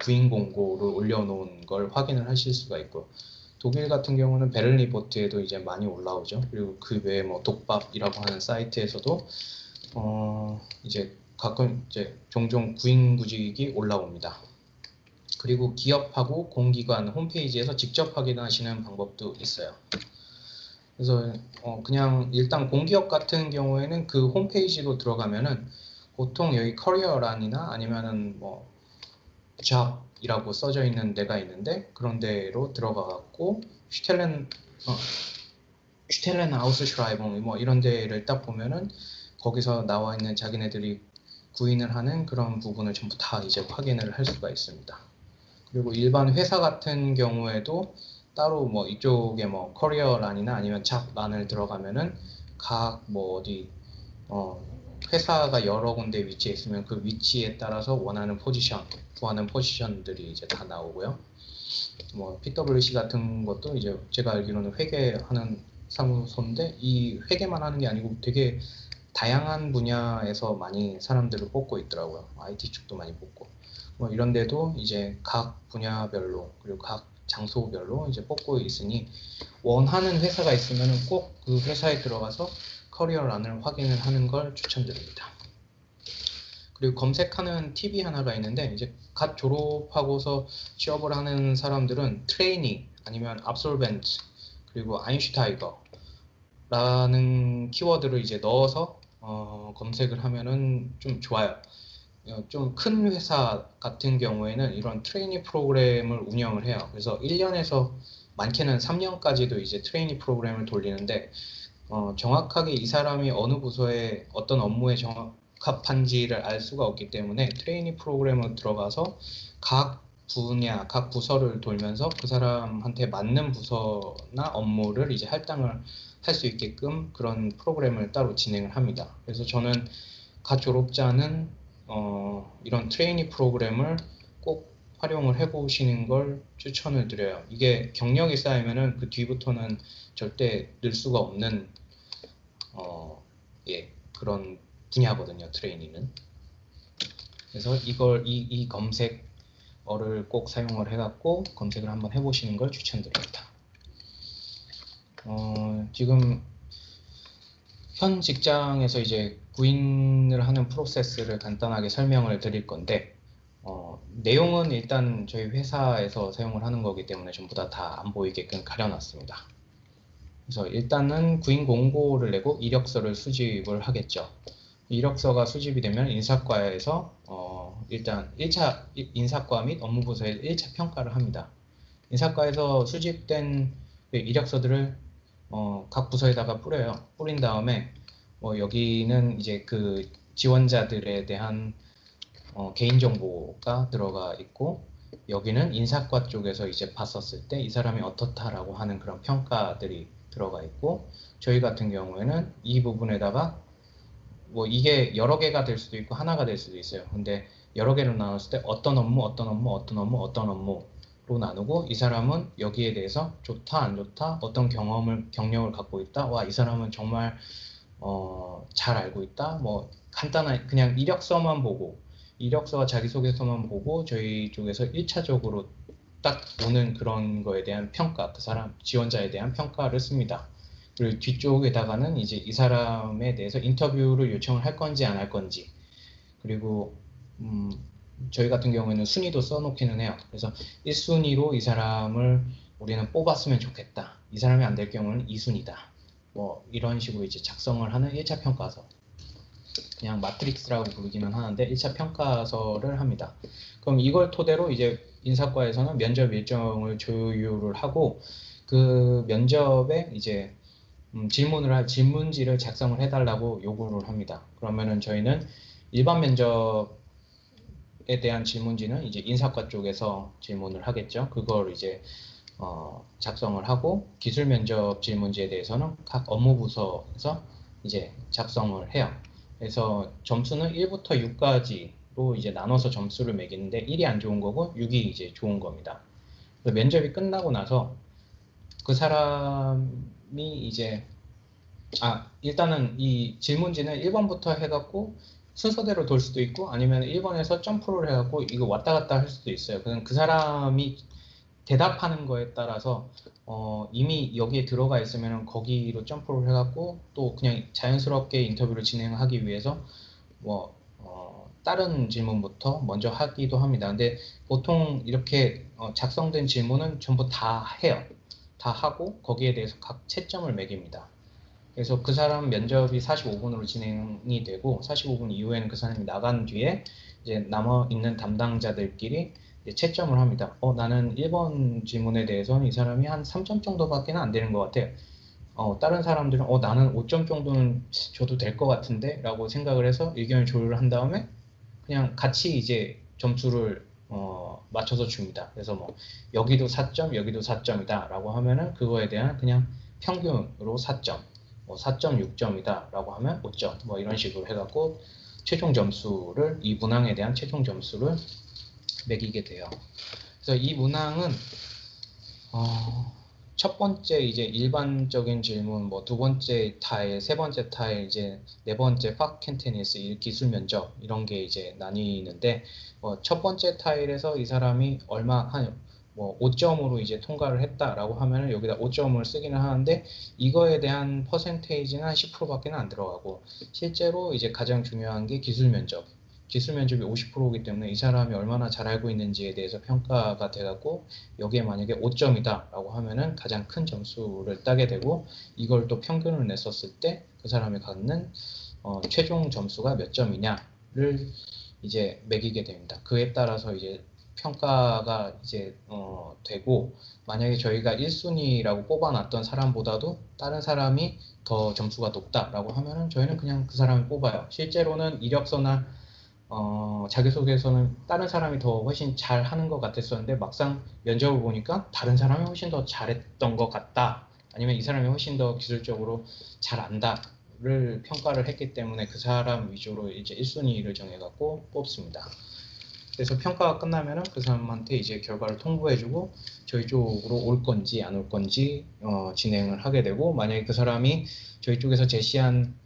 구인 공고를 올려놓은 걸 확인을 하실 수가 있고 독일 같은 경우는 베를린 리포트에도 이제 많이 올라오죠. 그리고 그 외에 뭐 독밥이라고 하는 사이트에서도 이제 가끔 이제 종종 구직이 올라옵니다. 그리고 기업하고 공기관 홈페이지에서 직접 확인하시는 방법도 있어요. 그래서 그냥 일단 공기업 같은 경우에는 그 홈페이지로 들어가면은 보통 여기 커리어란이나 아니면은 뭐 잡이라고 써져 있는 데가 있는데 그런 데로 들어가 갖고 슈텔렌 아우스슈라이봉 뭐 이런 데를 딱 보면은 거기서 나와 있는 자기네들이 구인을 하는 그런 부분을 전부 다 이제 확인을 할 수가 있습니다. 그리고 일반 회사 같은 경우에도 따로 뭐 이쪽에 뭐 커리어란이나 아니면 잡란을 들어가면은 각 뭐 어디 회사가 여러 군데 위치에 있으면 그 위치에 따라서 원하는 포지션, 구하는 포지션들이 이제 다 나오고요. 뭐 PwC 같은 것도 이제 제가 알기로는 회계하는 사무소인데 이 회계만 하는 게 아니고 되게 다양한 분야에서 많이 사람들을 뽑고 있더라고요. IT 쪽도 많이 뽑고. 뭐 이런 데도 이제 각 분야별로 그리고 각 장소별로 이제 뽑고 있으니 원하는 회사가 있으면 꼭 그 회사에 들어가서 커리어란을 확인을 하는 걸 추천드립니다. 그리고 검색하는 팁이 하나가 있는데 이제 갓 졸업하고서 취업을 하는 사람들은 트레이니 아니면 압솔벤트 그리고 아인슈타이거라는 키워드를 이제 넣어서 검색을 하면은 좀 좋아요. 좀 큰 회사 같은 경우에는 이런 트레이니 프로그램을 운영을 해요. 그래서 1년에서 많게는 3년까지도 이제 트레이니 프로그램을 돌리는데 정확하게 이 사람이 어느 부서에 어떤 업무에 적합한지를 알 수가 없기 때문에 트레이니 프로그램으로 들어가서 각 분야, 각 부서를 돌면서 그 사람한테 맞는 부서나 업무를 이제 할당을 할 수 있게끔 그런 프로그램을 따로 진행을 합니다. 그래서 저는 갓 졸업자는 이런 트레이니 프로그램을 꼭 활용을 해보시는 걸 추천을 드려요. 이게 경력이 쌓이면은 그 뒤부터는 절대 늘 수가 없는 그런 분야거든요. 트레이닝은. 그래서 이 검색어를 꼭 사용을 해갖고 검색을 한번 해보시는 걸 추천드립니다. 지금 현 직장에서 이제 구인을 하는 프로세스를 간단하게 설명을 드릴 건데 내용은 일단 저희 회사에서 사용을 하는 거기 때문에 전부 다 안 보이게끔 가려놨습니다. 그래서 일단은 구인 공고를 내고 이력서를 수집을 하겠죠. 이력서가 수집이 되면 인사과에서 일단 1차 인사과 및 업무부서에 1차 평가를 합니다. 인사과에서 수집된 이력서들을 각 부서에다가 뿌려요. 뿌린 다음에 여기는 이제 그 지원자들에 대한 개인정보가 들어가 있고 여기는 인사과 쪽에서 이제 봤었을 때 이 사람이 어떻다라고 하는 그런 평가들이 들어가 있고 저희 같은 경우에는 이 부분에다가 뭐 이게 여러 개가 될 수도 있고 하나가 될 수도 있어요. 근데 여러 개로 나눴을 때 어떤 업무로 나누고 이 사람은 여기에 대해서 좋다 안 좋다 어떤 경력을 갖고 있다 와 이 사람은 정말 잘 알고 있다 뭐 간단한 그냥 이력서만 보고 이력서와 자기소개서만 보고 저희 쪽에서 1차적으로 딱 오는 그런 거에 대한 평가, 그 사람 지원자에 대한 평가를 씁니다. 그리고 뒤쪽에다가는 이제 이 사람에 대해서 인터뷰를 요청을 할 건지 안 할 건지, 그리고 저희 같은 경우에는 순위도 써놓기는 해요. 그래서 1순위로 이 사람을 우리는 뽑았으면 좋겠다. 이 사람이 안 될 경우는 2순위다. 뭐 이런 식으로 이제 작성을 하는 1차 평가서. 그냥 마트릭스라고 부르기는 하는데 1차 평가서를 합니다. 그럼 이걸 토대로 이제 인사과에서는 면접 일정을 조율을 하고 그 면접에 이제 질문을 할 질문지를 작성을 해달라고 요구를 합니다. 그러면은 저희는 일반 면접에 대한 질문지는 이제 인사과 쪽에서 질문을 하겠죠. 그걸 이제 작성을 하고 기술 면접 질문지에 대해서는 각 업무부서에서 이제 작성을 해요. 그래서 점수는 1부터 6까지로 이제 나눠서 점수를 매기는데 1이 안 좋은 거고 6이 이제 좋은 겁니다. 면접이 끝나고 나서 그 사람이 이제 일단은 이 질문지는 1번부터 해갖고 순서대로 돌 수도 있고 아니면 1번에서 점프를 해갖고 이거 왔다 갔다 할 수도 있어요. 그냥 그 사람이 대답하는 거에 따라서 이미 여기에 들어가 있으면 거기로 점프를 해갖고 또 그냥 자연스럽게 인터뷰를 진행하기 위해서 뭐 다른 질문부터 먼저 하기도 합니다. 근데 보통 이렇게 작성된 질문은 전부 다 해요. 다 하고 거기에 대해서 각 채점을 매깁니다. 그래서 그 사람 면접이 45분으로 진행이 되고 45분 이후에는 그 사람이 나간 뒤에 이제 남아 있는 담당자들끼리 이제 채점을 합니다. 나는 1번 질문에 대해서는 이 사람이 한 3점 정도밖에 안 되는 것 같아. 다른 사람들은 나는 5점 정도는 줘도 될 것 같은데 라고 생각을 해서 의견을 조율을 한 다음에 그냥 같이 이제 점수를 맞춰서 줍니다. 그래서 뭐 여기도 4점 여기도 4점이다 라고 하면은 그거에 대한 그냥 평균으로 4점, 뭐 4.6점이다 라고 하면 5점, 뭐 이런 식으로 해갖고 최종 점수를, 이 문항에 대한 최종 점수를 매기게 돼요. 그래서 이 문항은 첫 번째 이제 일반적인 질문, 뭐 두 번째 타일, 세 번째 타일, 이제 네 번째 파켄테니스 기술 면접 이런 게 이제 나뉘는데 첫 번째 타일에서 이 사람이 얼마 뭐 5점으로 이제 통과를 했다라고 하면은 여기다 5점을 쓰기는 하는데 이거에 대한 퍼센테이지는 한 10%밖에 안 들어가고 실제로 이제 가장 중요한 게 기술 면접. 기술 면접이 50%이기 때문에 이 사람이 얼마나 잘 알고 있는지에 대해서 평가가 돼갖고 여기에 만약에 5점이다 라고 하면은 가장 큰 점수를 따게 되고 이걸 또 평균을 냈었을 때 그 사람이 갖는 최종 점수가 몇 점이냐를 이제 매기게 됩니다. 그에 따라서 이제 평가가 이제 되고 만약에 저희가 1순위라고 뽑아놨던 사람보다도 다른 사람이 더 점수가 높다라고 하면은 저희는 그냥 그 사람을 뽑아요. 실제로는 이력서나 자기소개서는 다른 사람이 더 훨씬 잘 하는 것 같았었는데 막상 면접을 보니까 다른 사람이 훨씬 더 잘했던 것 같다. 아니면 이 사람이 훨씬 더 기술적으로 잘 안다를 평가를 했기 때문에 그 사람 위주로 이제 1순위를 정해갖고 뽑습니다. 그래서 평가가 끝나면은 그 사람한테 이제 결과를 통보해주고 저희 쪽으로 올 건지 안 올 건지 진행을 하게 되고 만약에 그 사람이 저희 쪽에서 제시한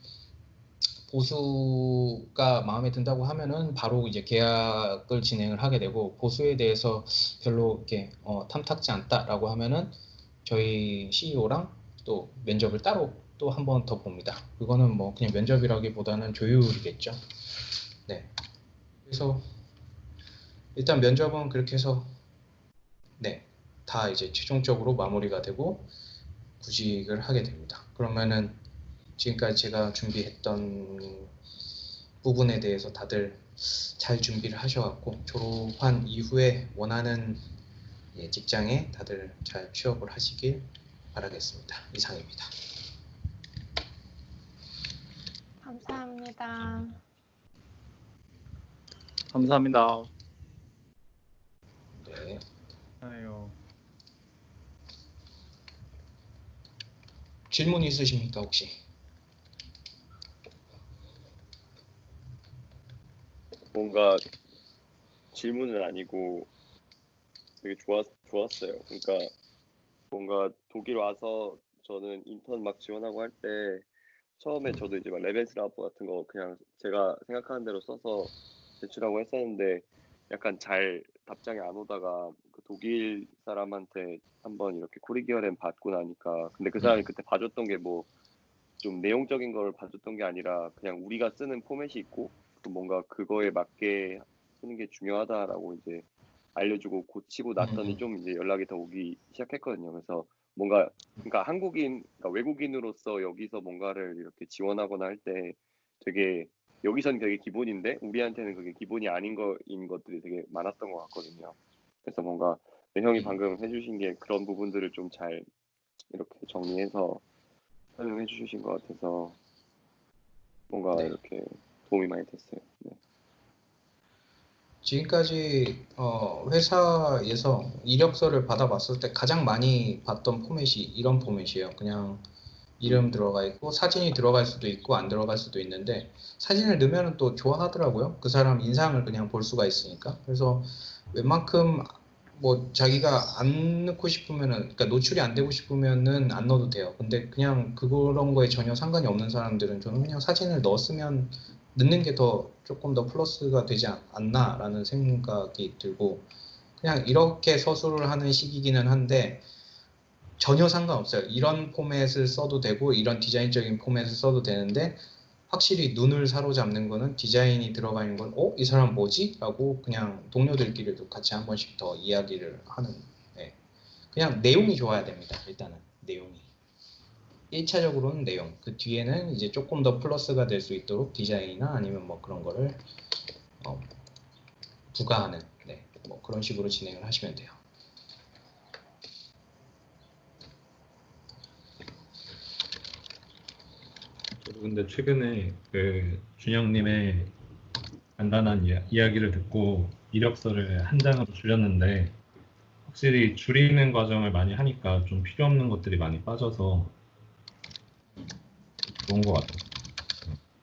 보수가 마음에 든다고 하면은 바로 이제 계약을 진행을 하게 되고 보수에 대해서 별로 이렇게 탐탁지 않다라고 하면은 저희 CEO랑 또 면접을 따로 또 한 번 더 봅니다. 그거는 뭐 그냥 면접이라기보다는 조율이겠죠. 네. 그래서 일단 면접은 그렇게 해서 네, 다 이제 최종적으로 마무리가 되고 구직을 하게 됩니다. 그러면은 지금까지 제가 준비했던 부분에 대해서 다들 잘 준비를 하셔갖고 졸업한 이후에 원하는 직장에 다들 잘 취업을 하시길 바라겠습니다. 이상입니다. 감사합니다. 감사합니다. 네. 아유. 질문 있으십니까 혹시? 뭔가 질문은 아니고 되게 좋았어요. 그러니까 뭔가 독일 와서 저는 인턴 막 지원하고 할 때 처음에 저도 이제 막 레벤스라프 같은 거 그냥 제가 생각하는 대로 써서 제출하고 했었는데 약간 잘 답장이 안 오다가 그 독일 사람한테 한번 이렇게 코리기어램 받고 나니까 근데 그 사람이 그때 봐줬던 게 뭐 좀 내용적인 걸 봐줬던 게 아니라 그냥 우리가 쓰는 포맷이 있고 또 뭔가 그거에 맞게 쓰는 게 중요하다라고 이제 알려주고 고치고 났더니 좀 이제 연락이 더 오기 시작했거든요. 그래서 뭔가 그러니까 그러니까 외국인으로서 여기서 뭔가를 이렇게 지원하거나 할 때 되게 여기선 되게 기본인데 우리한테는 그게 기본이 아닌 거인 것들이 되게 많았던 것 같거든요. 그래서 뭔가 형이 방금 해주신 게 그런 부분들을 좀 잘 이렇게 정리해서 설명해 주신 것 같아서 뭔가 네. 이렇게 도움이 많이 됐어요. 네. 지금까지 회사에서 이력서를 받아봤을 때 가장 많이 봤던 포맷이 이런 포맷이에요. 그냥 이름 들어가 있고 사진이 들어갈 수도 있고 안 들어갈 수도 있는데 사진을 넣으면 또 좋아하더라고요. 그 사람 인상을 그냥 볼 수가 있으니까. 그래서 웬만큼 뭐 자기가 안 넣고 싶으면은 그러니까 노출이 안 되고 싶으면은 안 넣어도 돼요. 근데 그냥 그런 거에 전혀 상관이 없는 사람들은 저는 그냥 사진을 넣었으면 넣는 게 더 조금 더 플러스가 되지 않나라는 생각이 들고 그냥 이렇게 서술을 하는 식이기는 한데 전혀 상관없어요. 이런 포맷을 써도 되고 이런 디자인적인 포맷을 써도 되는데 확실히 눈을 사로잡는 거는 디자인이 들어가 있는 건 이 사람 뭐지? 라고 그냥 동료들끼리도 같이 한 번씩 더 이야기를 하는 네. 그냥 내용이 좋아야 됩니다. 일단은 내용이 1차적으로는 내용 그 뒤에는 이제 조금 더 플러스가 될 수 있도록 디자인이나 아니면 뭐 그런 거를 부과하는 네. 뭐 그런 식으로 진행을 하시면 돼요. 저도 근데 최근에 그 준영님의 간단한 이야기를 듣고 이력서를 한 장으로 줄였는데 확실히 줄이는 과정을 많이 하니까 좀 필요 없는 것들이 많이 빠져서 좋은 것 같아요.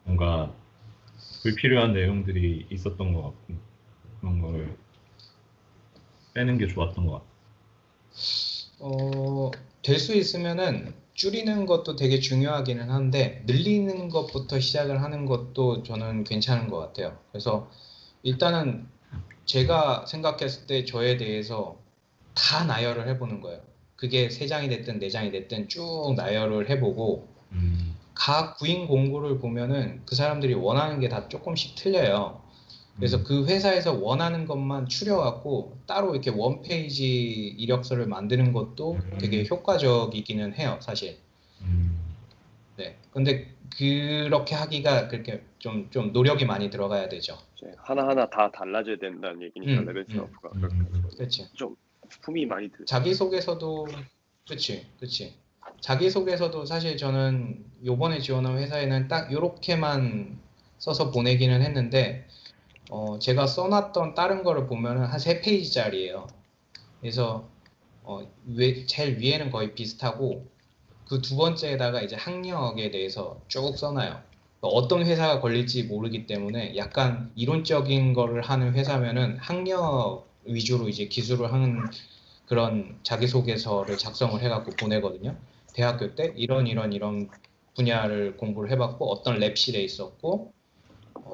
뭔가 불필요한 내용들이 있었던 것 같고 그런 거를 빼는 게 좋았던 것 같아요. 될 수 있으면은 줄이는 것도 되게 중요하기는 한데 늘리는 것부터 시작을 하는 것도 저는 괜찮은 것 같아요. 그래서 일단은 제가 생각했을 때 저에 대해서 다 나열을 해보는 거예요. 그게 3장이 됐든 4장이 됐든 쭉 나열을 해보고 각 구인 공고를 보면은 그 사람들이 원하는 게 다 조금씩 틀려요. 그래서 그 회사에서 원하는 것만 추려갖고 따로 이렇게 원페이지 이력서를 만드는 것도 되게 효과적이기는 해요, 사실. 네. 근데 그렇게 하기가 그렇게 좀 노력이 많이 들어가야 되죠. 이제 하나하나 다 달라져야 된다는 얘기니까 레벨스업가 그렇지. 좀 품이 많이 들. 자기소개서도 그치. 자기소개서도 사실 저는 요번에 지원한 회사에는 딱 요렇게만 써서 보내기는 했는데 제가 써놨던 다른 거를 보면은 한 3페이지짜리예요. 그래서 제일 위에는 거의 비슷하고 그 두 번째에다가 이제 학력에 대해서 쭉 써놔요. 어떤 회사가 걸릴지 모르기 때문에 약간 이론적인 거를 하는 회사면은 학력 위주로 이제 기술을 하는 그런 자기소개서를 작성을 해갖고 보내거든요. 대학교 때 이런 분야를 공부를 해봤고 어떤 랩실에 있었고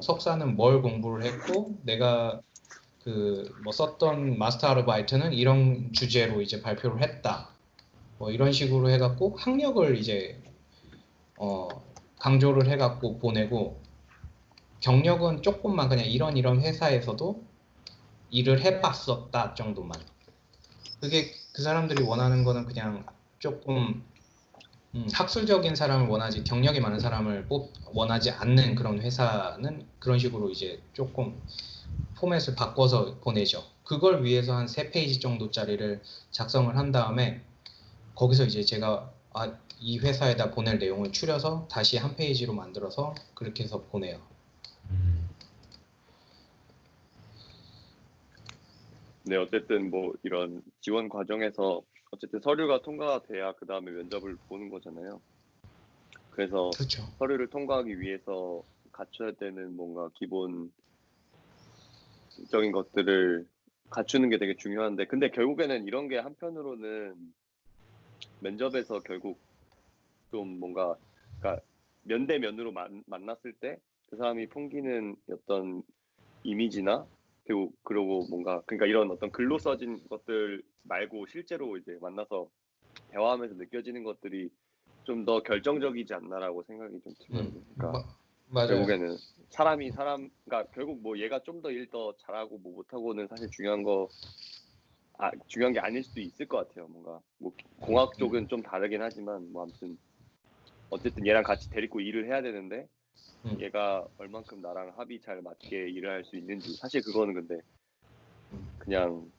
석사는 뭘 공부를 했고 내가 그 뭐 썼던 마스터 아르바이트는 이런 주제로 이제 발표를 했다. 뭐 이런 식으로 해갖고 학력을 이제 강조를 해갖고 보내고 경력은 조금만 그냥 이런 회사에서도 일을 해봤었다 정도만. 그게 그 사람들이 원하는 거는 그냥 조금 학술적인 사람을 원하지 경력이 많은 사람을 원하지 않는 그런 회사는 그런 식으로 이제 조금 포맷을 바꿔서 보내죠. 그걸 위해서 한 3페이지 정도짜리를 작성을 한 다음에 거기서 이제 제가 이 회사에다 보낼 내용을 추려서 다시 한 페이지로 만들어서 그렇게 해서 보내요. 네, 어쨌든 뭐 이런 지원 과정에서 어쨌든 서류가 통과돼야 그 다음에 면접을 보는 거잖아요. 그래서 그렇죠. 서류를 통과하기 위해서 갖춰야 되는 뭔가 기본적인 것들을 갖추는 게 되게 중요한데, 근데 결국에는 이런 게 한편으로는 면접에서 결국 좀 뭔가, 그러니까 면대면으로 만났을 때 그 사람이 풍기는 어떤 이미지나 그리고 뭔가 그러니까 이런 어떤 글로 써진 것들 말고 실제로 이제 만나서 대화하면서 느껴지는 것들이 좀 더 결정적이지 않나라고 생각이 좀 들거든요. 그러니까 맞아요. 결국에는 그러니까 결국 뭐 얘가 좀 더 일 더 잘하고 뭐 못하고는 사실 중요한 게 아닐 수도 있을 것 같아요. 뭔가 뭐 공학 쪽은 좀 다르긴 하지만 뭐 아무튼 어쨌든 얘랑 같이 데리고 일을 해야 되는데 얘가 얼만큼 나랑 합이 잘 맞게 일을 할 수 있는지 사실 그거는 근데 그냥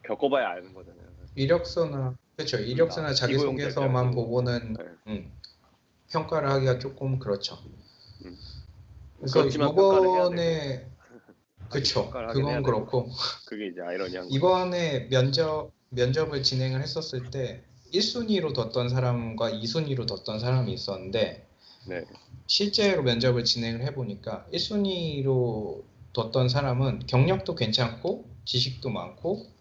겪어봐야 아는 거잖아요. 이력서나 기고용제죠. 자기소개서만 또, 보고는 네. 평가를 하기가 조금 그렇죠. 그래서 그렇지만 평가를 해야 되고 이번에 그쵸. 평가를 하긴 해야 그건 되고. 그렇고 그게 이제 아이러니한 거죠. 이번에 면접을 진행을 했었을 때 1순위로 뒀던 사람과 2순위로 뒀던 사람이 있었는데 네. 실제로 면접을 진행을 해보니까 1순위로 뒀던 사람은 경력도 괜찮고 지식도 많고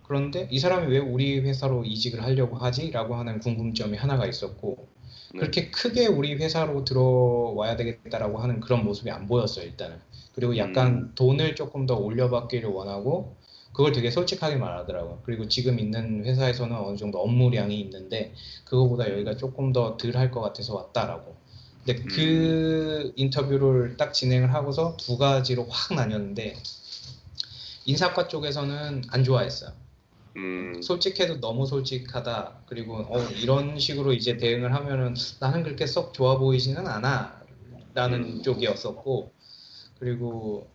그런데 이 사람이 왜 우리 회사로 이직을 하려고 하지? 라고 하는 궁금점이 하나가 있었고 네. 그렇게 크게 우리 회사로 들어와야 되겠다라고 하는 그런 모습이 안 보였어요. 일단은. 그리고 약간 돈을 조금 더 올려받기를 원하고 그걸 되게 솔직하게 말하더라고요. 그리고 지금 있는 회사에서는 어느 정도 업무량이 있는데 그거보다 여기가 조금 더 덜 할 것 같아서 왔다라고. 근데 그 인터뷰를 딱 진행을 하고서 두 가지로 확 나뉘었는데 인사과 쪽에서는 안 좋아했어요. 솔직해도 너무 솔직하다. 그리고 이런 식으로 이제 대응을 하면은 나는 그렇게 썩 좋아 보이지는 않아 라는 쪽이었었고 그리고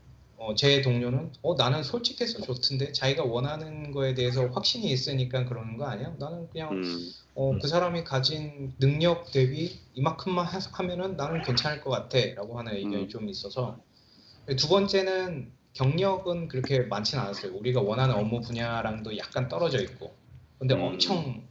제 동료는 나는 솔직해서 좋던데 자기가 원하는 거에 대해서 확신이 있으니까 그러는 거 아니야? 나는 그냥 그 사람이 가진 능력 대비 이만큼만 하면은 나는 괜찮을 것 같아 라고 하는 의견이 좀 있어서 두 번째는 경력은 그렇게 많지는 않았어요. 우리가 원하는 업무 분야랑도 약간 떨어져 있고 근데 엄청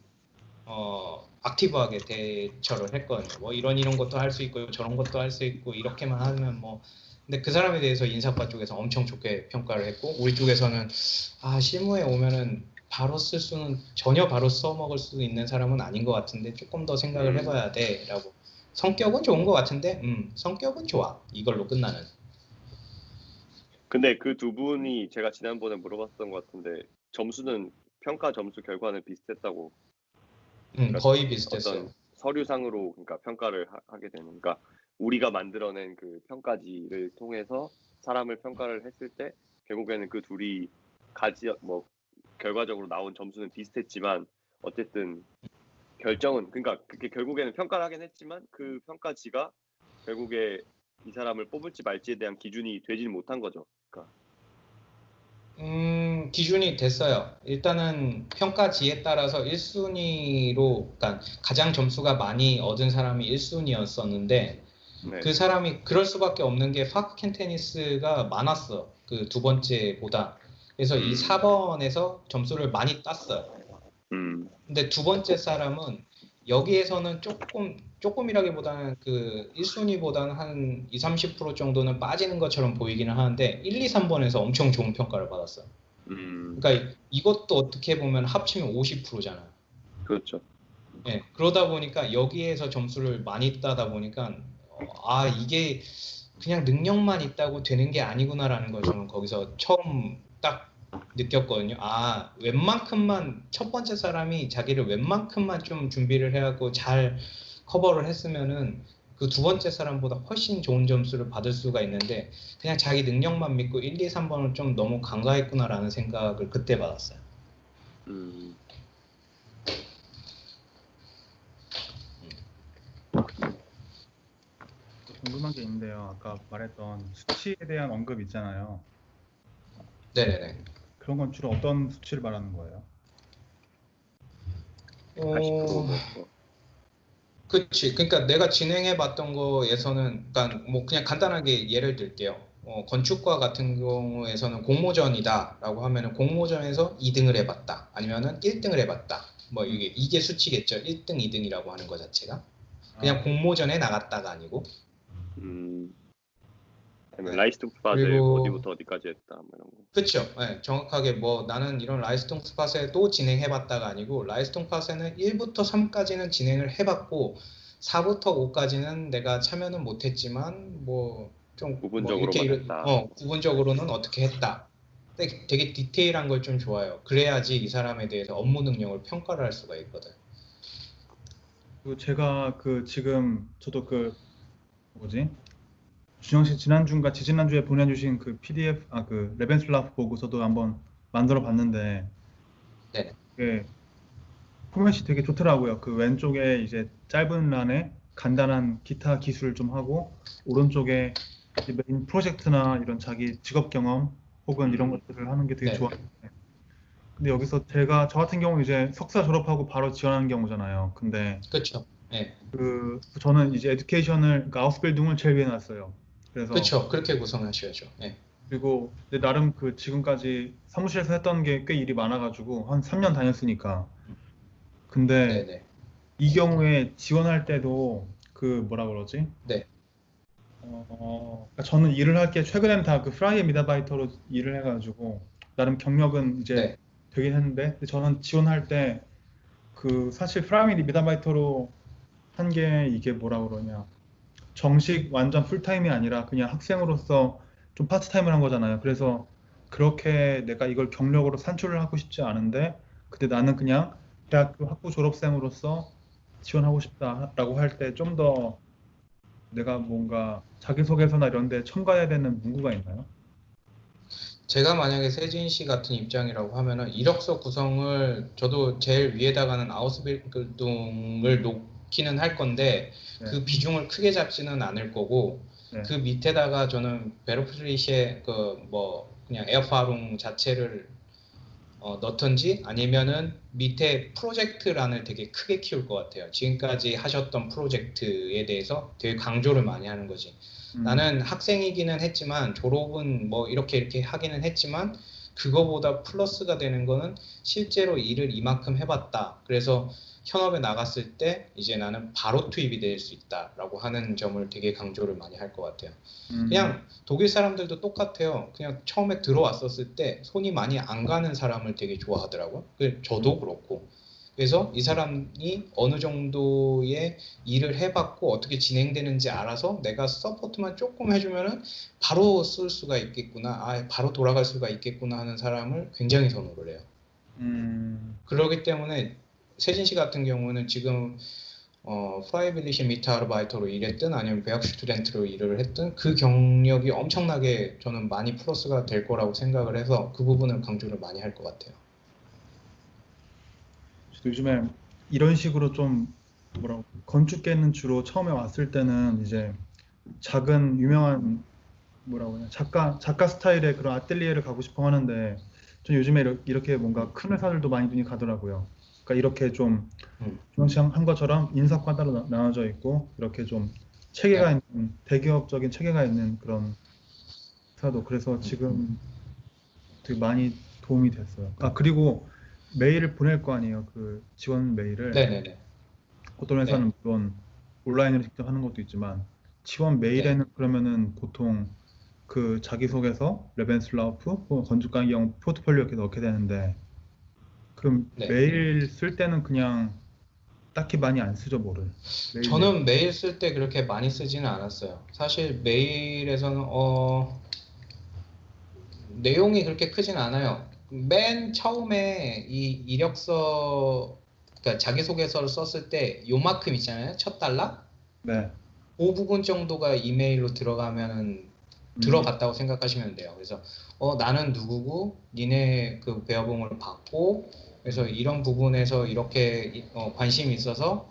액티브하게 대처를 했거든요. 뭐 이런 것도 할 수 있고 저런 것도 할 수 있고 이렇게만 하면 뭐 근데 그 사람에 대해서 인사과 쪽에서 엄청 좋게 평가를 했고 우리 쪽에서는 실무에 오면은 전혀 바로 써먹을 수 있는 사람은 아닌 것 같은데 조금 더 생각을 해봐야 돼라고. 성격은 좋은 것 같은데 성격은 좋아. 이걸로 끝나는. 근데 그 두 분이 제가 지난번에 물어봤던 것 같은데 점수는 평가 점수 결과는 비슷했다고. 그러니까 거의 비슷했어요. 어떤 서류상으로 그러니까 평가를 하게 되는. 그러니까 우리가 만들어낸 그 평가지를 통해서 사람을 평가를 했을 때 결국에는 그 둘이 결과적으로 나온 점수는 비슷했지만 어쨌든 결정은 그러니까 그게 결국에는 평가를 하긴 했지만 그 평가지가 결국에 이 사람을 뽑을지 말지에 대한 기준이 되지는 못한 거죠. 그러니까. 기준이 됐어요. 일단은 평가지에 따라서 1순위로, 그러니까 가장 점수가 많이 얻은 사람이 1순위였었는데, 네. 그 사람이 그럴 수밖에 없는 게 파크켄테니스가 많았어. 그 두 번째보다. 그래서 이 4번에서 점수를 많이 땄어요. 근데 두 번째 사람은 여기에서는 조금이라기보다는 그 1순위보다는 한 20-30% 정도는 빠지는 것처럼 보이기는 하는데 1, 2, 3번에서 엄청 좋은 평가를 받았어요. 그러니까 이것도 어떻게 보면 합치면 50%잖아요. 그렇죠. 네, 그러다 보니까 여기에서 점수를 많이 따다 보니까 이게 그냥 능력만 있다고 되는 게 아니구나라는 걸 저는 거기서 처음 딱 느꼈거든요. 웬만큼만 첫 번째 사람이 자기를 웬만큼만 좀 준비를 해갖고 잘 커버를 했으면은 그 두 번째 사람보다 훨씬 좋은 점수를 받을 수가 있는데 그냥 자기 능력만 믿고 1, 2, 3번을 좀 너무 간과했구나라는 생각을 그때 받았어요. 궁금한 게 있는데요. 아까 말했던 수치에 대한 언급 있잖아요. 네네네. 그런 건 주로 어떤 수치를 말하는 거예요? 80% 그치. 그러니까 내가 진행해봤던 거에서는, 그러니까 뭐 그냥 간단하게 예를 들게요. 건축과 같은 경우에서는 공모전이다라고 하면은 공모전에서 2등을 해봤다, 아니면은 1등을 해봤다. 뭐 이게 수치겠죠. 1등, 2등이라고 하는 거 자체가 그냥 공모전에 나갔다가 아니고. 아니면 네. 라이스통스팟을 그리고 어디부터 어디까지 했다 뭐 이런 거. 그렇죠. 네, 정확하게 뭐 나는 이런 라이스통스팟에 또 진행해봤다가 아니고 라이스통스팟에는 1부터 3까지는 진행을 해봤고 4부터 5까지는 내가 참여는 못했지만 뭐 좀 뭐 부분적으로만 이렇게 했다. 부분적으로는 어떻게 했다. 되게 디테일한 걸 좀 좋아해요. 그래야지 이 사람에 대해서 업무 능력을 평가를 할 수가 있거든. 그 제가 지금 저도 뭐지? 준영 씨 지난주인가 지지난주에 보내주신 그 PDF 레벤슬라프 보고 저도 한번 만들어 봤는데 네. 그 포맷이 되게 좋더라고요. 그 왼쪽에 이제 짧은 란에 간단한 기타 기술을 좀 하고 오른쪽에 이제 메인 프로젝트나 이런 자기 직업 경험 혹은 이런 것들을 하는 게 되게 네. 좋아요. 근데 여기서 저 같은 경우 이제 석사 졸업하고 바로 지원하는 경우잖아요. 근데 그렇죠. 네. 저는 이제 그러니까 아웃빌딩을 제일 위에 놨어요. 그래서 그렇죠. 그렇게 구성하셔야죠. 네. 그리고 근데 나름 지금까지 사무실에서 했던 게 꽤 일이 많아가지고 한 3년 다녔으니까. 근데 네네. 이 경우에 지원할 때도 뭐라 그러지? 네. 그러니까 저는 일을 할 게 최근엔 다 프라이에 미다바이터로 일을 해가지고 나름 경력은 이제 네. 되긴 했는데 근데 저는 지원할 때 사실 프라이에 미다바이터로 한 게 이게 뭐라 그러냐 정식 완전 풀타임이 아니라 그냥 학생으로서 좀 파트타임을 한 거잖아요. 그래서 그렇게 내가 이걸 경력으로 산출을 하고 싶지 않은데 근데 나는 그냥 대학교 학부 졸업생으로서 지원하고 싶다라고 할 때 좀 더 내가 뭔가 자기소개서나 이런 데 첨가해야 되는 문구가 있나요? 제가 만약에 세진 씨 같은 입장이라고 하면은 이력서 구성을 저도 제일 위에다가는 아우스빌딩을 놓기는 할 건데 네. 그 비중을 크게 잡지는 않을 거고 네. 그 밑에다가 저는 베르프리시의 그냥 에어파롱 자체를 넣던지 아니면은 밑에 프로젝트란을 되게 크게 키울 것 같아요. 지금까지 하셨던 프로젝트에 대해서 되게 강조를 많이 하는 거지. 나는 학생이기는 했지만 졸업은 뭐 이렇게 하기는 했지만 그거보다 플러스가 되는 거는 실제로 일을 이만큼 해봤다. 그래서 현업에 나갔을 때 이제 나는 바로 투입이 될 수 있다라고 하는 점을 되게 강조를 많이 할 것 같아요. 그냥 독일 사람들도 똑같아요. 그냥 처음에 들어왔었을 때 손이 많이 안 가는 사람을 되게 좋아하더라고요. 저도 그렇고. 그래서 이 사람이 어느 정도의 일을 해봤고 어떻게 진행되는지 알아서 내가 서포트만 조금 해주면은 바로 쓸 수가 있겠구나, 바로 돌아갈 수가 있겠구나 하는 사람을 굉장히 선호를 해요. 그렇기 때문에 세진 씨 같은 경우는 지금 프라이빌리시 미타르바이터로 일했든 아니면 베악슈투덴트로 일을 했든 그 경력이 엄청나게 저는 많이 플러스가 될 거라고 생각을 해서 그 부분을 강조를 많이 할 것 같아요. 요즘에 이런 식으로 좀 건축계는 주로 처음에 왔을 때는 이제 작은 유명한 작가 스타일의 그런 아틀리에를 가고 싶어 하는데 전 요즘에 이렇게 뭔가 큰 회사들도 많이 눈이 가더라고요. 그러니까 이렇게 좀 한 것처럼 인사과 따로 나눠져 있고 이렇게 좀 체계가 있는 대기업적인 체계가 있는 그런 회사도 그래서 지금 되게 많이 도움이 됐어요. 그리고 메일을 보낼 거 아니에요. 지원 메일을. 네네네. 어떤 회사는 물론 온라인으로 직접 하는 것도 있지만 지원 메일에는 그러면은 보통 자기소개서, 레벤슬라우프, 건축 강의형 포트폴리오 이렇게 넣게 되는데 그럼 메일 쓸 때는 그냥 딱히 많이 안 쓰죠, 뭐를. 저는 메일 쓸 때 그렇게 많이 쓰지는 않았어요. 사실 메일에서는 내용이 그렇게 크진 않아요. 맨 처음에 이 이력서, 그러니까 자기소개서를 썼을 때 요만큼 있잖아요. 첫 달러? 네. 그 부분 정도가 이메일로 들어가면은 들어갔다고 생각하시면 돼요. 그래서 나는 누구고 니네 그 배워봉을 받고 그래서 이런 부분에서 이렇게 관심이 있어서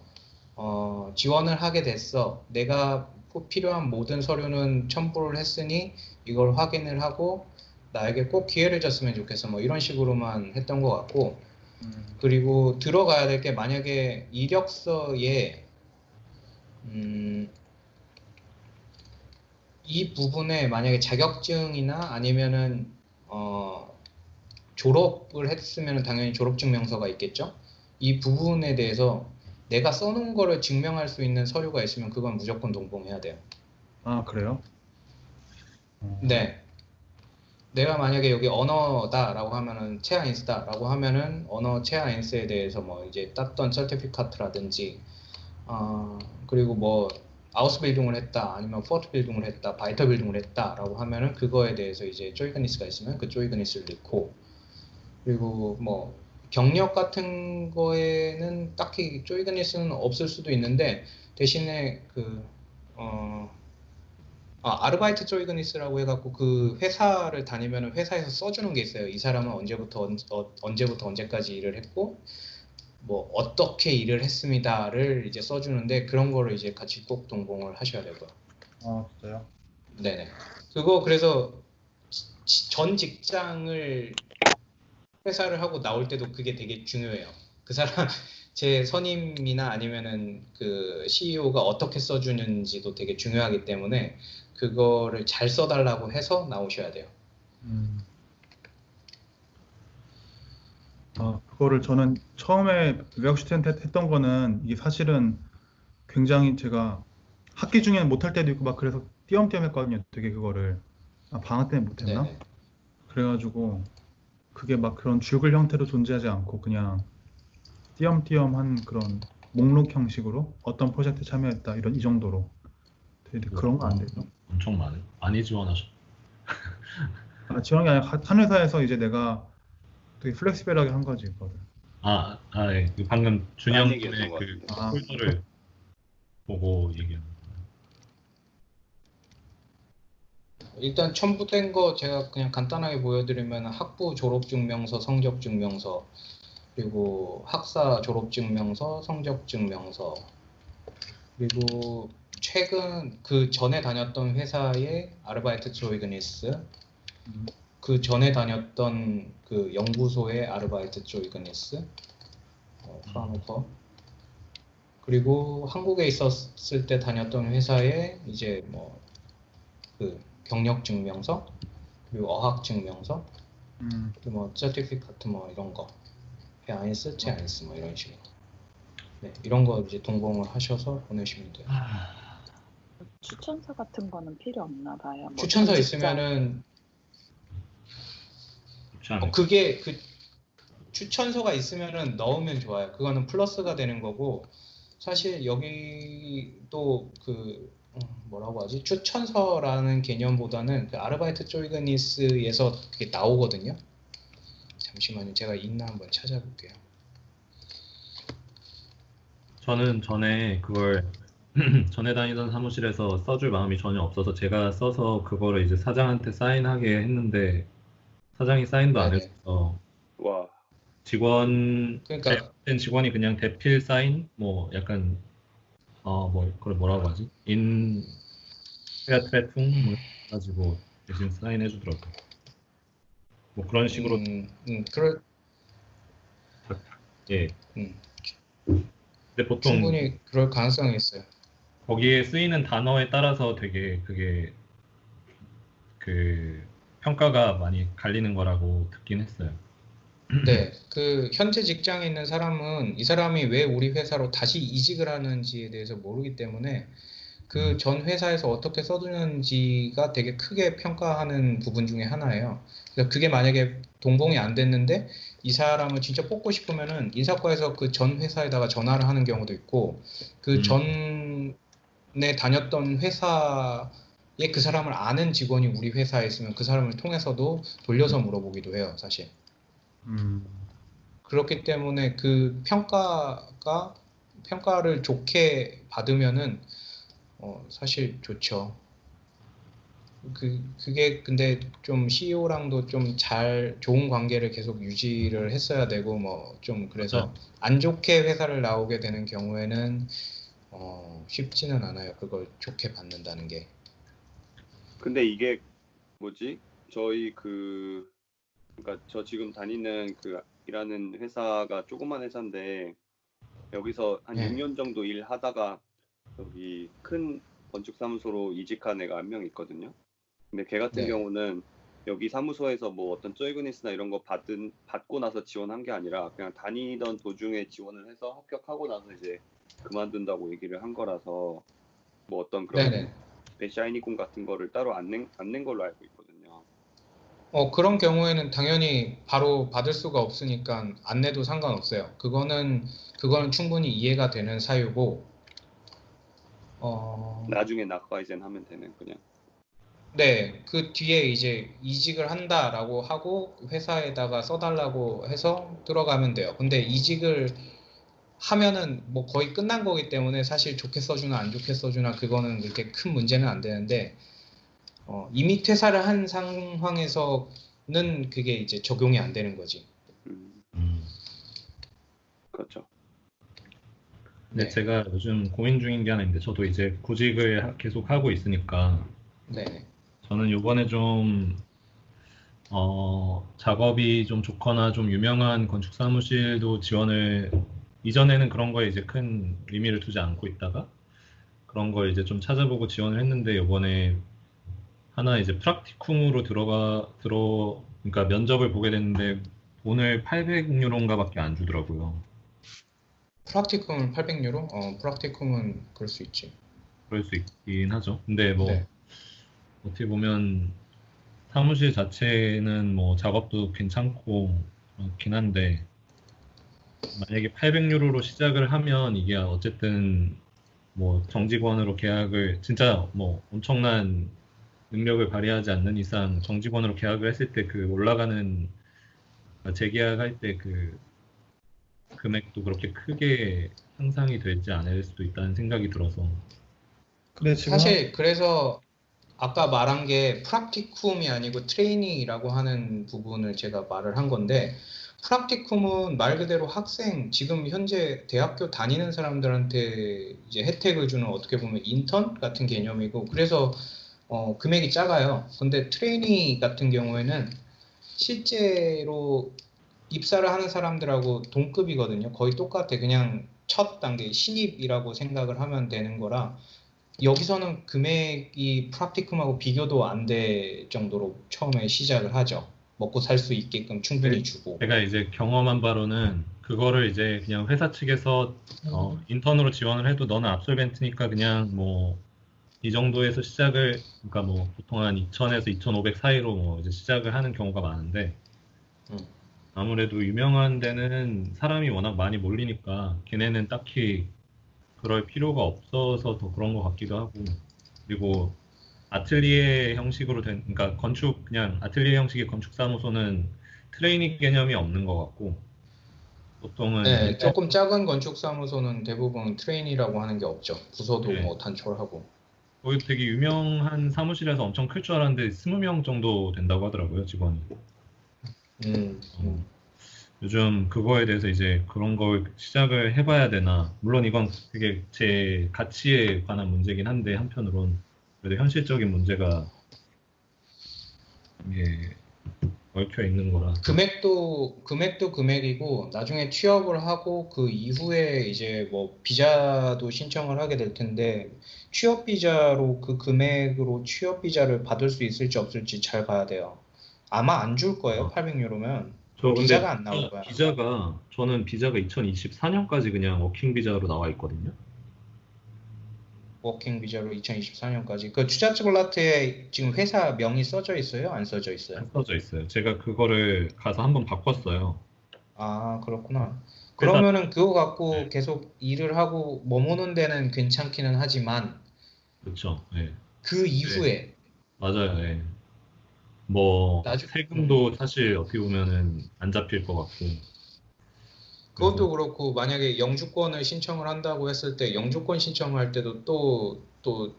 지원을 하게 됐어. 내가 필요한 모든 서류는 첨부를 했으니 이걸 확인을 하고 나에게 꼭 기회를 줬으면 좋겠어. 뭐 이런 식으로만 했던 것 같고 그리고 들어가야 될 게 만약에 이력서에 이 부분에 만약에 자격증이나 아니면은 졸업을 했으면 당연히 졸업증명서가 있겠죠. 이 부분에 대해서 내가 써놓은 거를 증명할 수 있는 서류가 있으면 그건 무조건 동봉해야 돼요. 아, 그래요? 네. 내가 만약에 여기 언어다라고 하면은 체아인스다라고 하면은 언어 체아인스에 대해서 뭐 이제 땄던 서티피카트라든지 그리고 뭐 아우스 빌딩을 했다, 아니면 포트 빌딩을 했다, 바이터 빌딩을 했다라고 하면은 그거에 대해서 이제 조이그니스가 있으면 그 조이그니스를 넣고, 그리고 뭐 경력 같은 거에는 딱히 조이그니스는 없을 수도 있는데 대신에 아르바이트 조이그니스라고 해갖고 그 회사를 다니면은 회사에서 써주는 게 있어요. 이 사람은 언제부터 언제까지 일을 했고 뭐 어떻게 일을 했습니다를 이제 써주는데, 그런 거를 이제 같이 꼭 동봉을 하셔야 되고요. 아, 진짜요? 네네. 그거 그래서 전 직장을 회사를 하고 나올 때도 그게 되게 중요해요. 그 사람 제 선임이나 아니면은 그 CEO가 어떻게 써주는지도 되게 중요하기 때문에 그거를 잘 써달라고 해서 나오셔야 돼요. 그거를 저는 처음에 외국 스튜던트 했던 거는 이게 사실은 굉장히 제가 학기 중에는 못할 때도 있고 막 그래서 띄엄띄엄 했거든요. 되게 그거를 방학 때문에 못했나? 네네. 그래가지고 그게 막 그런 줄글 형태로 존재하지 않고 그냥 띄엄띄엄한 그런 목록 형식으로 어떤 프로젝트 참여했다 이 정도로 되게 그런 거 안 되죠? 엄청 많이 지원하셨. 지원이 아니라 한 회사에서 이제 내가 되게 플렉시블하게 한 거지 그거를. 예. 그 방금 준영님의 얘기했던 것 그 같은데. 폴더를 보고 얘기한. 일단 첨부된 거 제가 그냥 간단하게 보여드리면 학부 졸업증명서, 성적증명서, 그리고 학사 졸업증명서, 성적증명서, 그리고 최근 그 전에 다녔던 회사의 아르바이트 조이그니스, 그 전에 다녔던 그 연구소의 아르바이트 조이그니스, 프라노퍼, 그리고 한국에 있었을 때 다녔던 회사의 이제 뭐 그 경력 증명서, 그리고 어학 증명서, 그리고 뭐 서티피카트 뭐 이런 거, 아인스, 제아인스 뭐 이런 식으로. 네, 이런 거 이제 동봉을 하셔서 보내시면 돼요. 추천서 같은 거는 필요 없나 봐요. 뭐 추천서 전 직장- 있으면은 좋지 않을까? 그게 그 추천서가 있으면은 넣으면 좋아요. 그거는 플러스가 되는 거고, 사실 여기도 그 뭐라고 하지? 추천서라는 개념보다는 그 아르바이트 조이그니스에서 그게 나오거든요. 잠시만요. 제가 있나 한번 찾아볼게요. 저는 전에 그걸 전에 다니던 사무실에서 써줄 마음이 전혀 없어서 제가 써서 그거를 이제 사장한테 사인하게 했는데 사장이 사인도 안 네네. 했어. 와, 그러니까 된 직원이 그냥 대필 사인 뭐 약간 뭐 그걸 뭐라고 하지? 페아트레퉁 뭐 가지고 대신 사인해 주더라고. 뭐 그런 식으로 그럴 예. 음, 근데 보통 충분히 그럴 가능성이 있어요. 거기에 쓰이는 단어에 따라서 되게 그게 그 평가가 많이 갈리는 거라고 듣긴 했어요. 네, 그 현재 직장에 있는 사람은 이 사람이 왜 우리 회사로 다시 이직을 하는지에 대해서 모르기 때문에 그 전 회사에서 어떻게 써주는지가 되게 크게 평가하는 부분 중에 하나예요. 그래서 그게 만약에 동봉이 안 됐는데 이 사람을 진짜 뽑고 싶으면은 인사과에서 그 전 회사에다가 전화를 하는 경우도 있고, 그 전에 다녔던 회사에 그 사람을 아는 직원이 우리 회사에 있으면 그 사람을 통해서도 돌려서 물어보기도 해요, 사실. 그렇기 때문에 그 평가를 좋게 받으면은 사실 좋죠. 그게 근데 좀 CEO랑도 좀 좋은 관계를 계속 유지를 했어야 되고 뭐 좀 그래서 안 좋게 회사를 나오게 되는 경우에는 쉽지는 않아요. 그걸 좋게 받는다는 게. 근데 이게 뭐지? 저희 그러니까 저 지금 다니는 그 일하는 회사가 조그만 회사인데 여기서 한 네. 6년 정도 일하다가 여기 큰 건축 사무소로 이직한 애가 한 명 있거든요. 근데 걔 같은 네. 경우는 여기 사무소에서 뭐 어떤 조이그니스나 이런 거 받고 나서 지원한 게 아니라 그냥 다니던 도중에 지원을 해서 합격하고 나서 이제 그만둔다고 얘기를 한 거라서 뭐 어떤 그런 네네. 배샤이니콘 같은 거를 따로 안 낸 걸로 알고 있거든요. 그런 경우에는 당연히 바로 받을 수가 없으니까 안 내도 상관없어요. 그거는 충분히 이해가 되는 사유고, 나중에 낙과이젠 하면 되는 그냥. 네, 그 뒤에 이제 이직을 한다라고 하고 회사에다가 써달라고 해서 들어가면 돼요. 근데 이직을 하면은 뭐 거의 끝난 거기 때문에 사실 좋게 써주나 안 좋게 써주나 그거는 그렇게 큰 문제는 안 되는데 이미 퇴사를 한 상황에서는 그게 이제 적용이 안 되는 거지. 그렇죠. 근데 네. 제가 요즘 고민 중인 게 하나 있는데 저도 이제 구직을 계속 하고 있으니까 네. 저는 요번에 좀 작업이 좀 좋거나 좀 유명한 건축 사무실도 지원을 이전에는 그런 거에 이제 큰 의미를 두지 않고 있다가 그런 걸 이제 좀 찾아보고 지원을 했는데 요번에 하나 이제 프락티쿰으로 그러니까 면접을 보게 됐는데 오늘 800유로인가밖에 안 주더라고요. 프락티쿰은 800유로? 프락티쿰은 그럴 수 있지. 그럴 수 있긴 하죠. 근데 뭐 네. 어떻게 보면 사무실 자체는 뭐 작업도 괜찮고 그렇긴 한데 만약에 800유로로 시작을 하면 이게 어쨌든 뭐 정직원으로 계약을 진짜 뭐 엄청난 능력을 발휘하지 않는 이상 정직원으로 계약을 했을 때 그 올라가는 재계약할 때 그 금액도 그렇게 크게 향상이 되지 않을 수도 있다는 생각이 들어서 근데 지금 사실 그래서 아까 말한 게 프락티쿰이 아니고 트레이닝이라고 하는 부분을 제가 말을 한 건데 프락티쿰은 말 그대로 학생, 지금 현재 대학교 다니는 사람들한테 이제 혜택을 주는 어떻게 보면 인턴 같은 개념이고 그래서 금액이 작아요. 근데 트레이닝 같은 경우에는 실제로 입사를 하는 사람들하고 동급이거든요. 거의 똑같아. 그냥 첫 단계 신입이라고 생각을 하면 되는 거라 여기서는 금액이 프락티쿰하고 비교도 안 될 정도로 처음에 시작을 하죠. 먹고 살 수 있게끔 충분히 주고. 제가 이제 경험한 바로는 그거를 이제 그냥 회사 측에서 인턴으로 지원을 해도 너는 압솔벤트니까 그냥 뭐 이 정도에서 시작을 그러니까 뭐 보통 한 2,000에서 2,500 사이로 뭐 이제 시작을 하는 경우가 많은데 음. 아무래도 유명한 데는 사람이 워낙 많이 몰리니까 걔네는 딱히 그럴 필요가 없어서 더 그런 것 같기도 하고 그리고 아틀리에 형식으로 된 그러니까 그냥 아틀리에 형식의 건축사무소는 트레이닝 개념이 없는 것 같고 보통은 네, 조금 작은 건축사무소는 대부분 트레인이라고 하는 게 없죠. 부서도 네, 뭐 단촐하고. 거기 되게 유명한 사무실에서 엄청 클 줄 알았는데 20명 정도 된다고 하더라고요, 직원이. 음, 음. 요즘 그거에 대해서 이제 그런 걸 시작을 해봐야 되나. 물론 이건 되게 제 가치에 관한 문제긴 한데, 한편으론. 그래도 현실적인 문제가 이게 얽혀 있는 거라. 금액도 금액이고 나중에 취업을 하고 그 이후에 이제 뭐 비자도 신청을 하게 될 텐데 취업 비자로 그 금액으로 취업 비자를 받을 수 있을지 없을지 잘 봐야 돼요. 아마 안 줄 거예요. 800유로면 저 근데 비자가 안 나올 거야. 저는 비자가 2024년까지 그냥 워킹 비자로 나와 있거든요. 워킹 비자로 2024년까지. 그 투자츠블라트에 지금 회사 명이 써져 있어요? 안 써져 있어요? 안 써져 있어요. 제가 그거를 가서 한번 바꿨어요. 아, 그렇구나. 회사, 그러면은 그거 갖고 네, 계속 일을 하고 머무는 데는 괜찮기는 하지만 그렇죠. 예. 그 네, 이후에 맞아요. 예. 뭐 나중 세금도 사실 어떻게 보면은 안 잡힐 것 같고. 그래서 그것도 그렇고 만약에 영주권을 신청을 한다고 했을 때 영주권 신청할 때도 또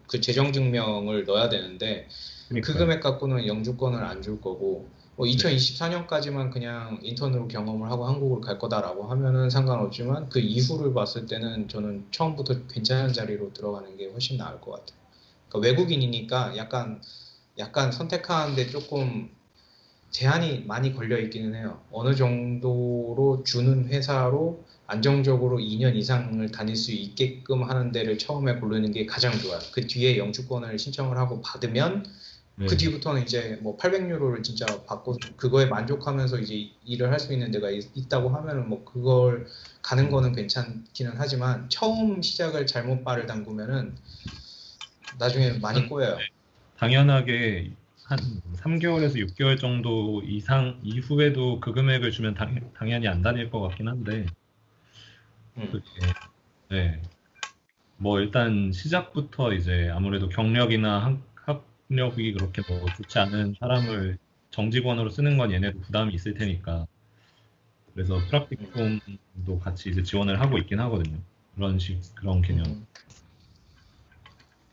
그 재정 증명을 넣어야 되는데 그 그러니까요. 금액 갖고는 영주권을 안 줄 거고 뭐 네. 2024년까지만 그냥 인턴으로 경험을 하고 한국을 갈 거다라고 하면은 상관없지만 그 이후를 봤을 때는 저는 처음부터 괜찮은 자리로 들어가는 게 훨씬 나을 것 같아요. 그러니까 외국인이니까 약간 선택하는데 조금 제한이 많이 걸려 있기는 해요. 어느 정도로 주는 회사로 안정적으로 2년 이상을 다닐 수 있게끔 하는 데를 처음에 고르는 게 가장 좋아요. 그 뒤에 영주권을 신청을 하고 받으면 네. 그 뒤부터는 이제 뭐 800유로를 진짜 받고 그거에 만족하면서 이제 일을 할 수 있는 데가 있다고 하면은 뭐 그걸 가는 거는 괜찮기는 하지만 처음 시작을 잘못 발을 담그면은 나중에 많이 꼬여요. 당연하게 한 3개월에서 6개월 정도 이상 이후에도 그 금액을 주면 당연히 안 다닐 것 같긴 한데 음. 그게 네. 뭐 일단 시작부터 이제 아무래도 경력이나 학력이 그렇게 뭐 좋지 않은 사람을 정직원으로 쓰는 건 얘네도 부담이 있을 테니까 그래서 프락티쿰도 같이 이제 지원을 하고 있긴 하거든요. 그런 개념.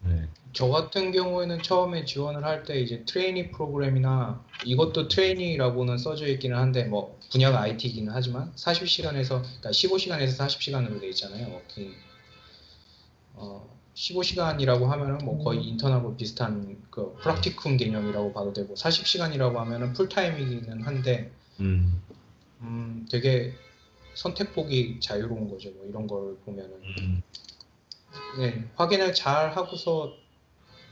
네. 저 같은 경우에는 처음에 지원을 할 때 이제 트레이니 프로그램이나 이것도 트레이니라고는 써져 있기는 한데 뭐 분야가 IT이기는 하지만 40시간에서 그러니까 15시간에서 40시간으로 돼 있잖아요. 워킹. 15시간이라고 하면은 뭐 거의 인턴하고 비슷한 그 프락티쿰 개념이라고 봐도 되고 40시간이라고 하면은 풀타임이기는 한데 되게 선택폭이 자유로운 거죠. 뭐 이런 걸 보면은 네, 확인을 잘 하고서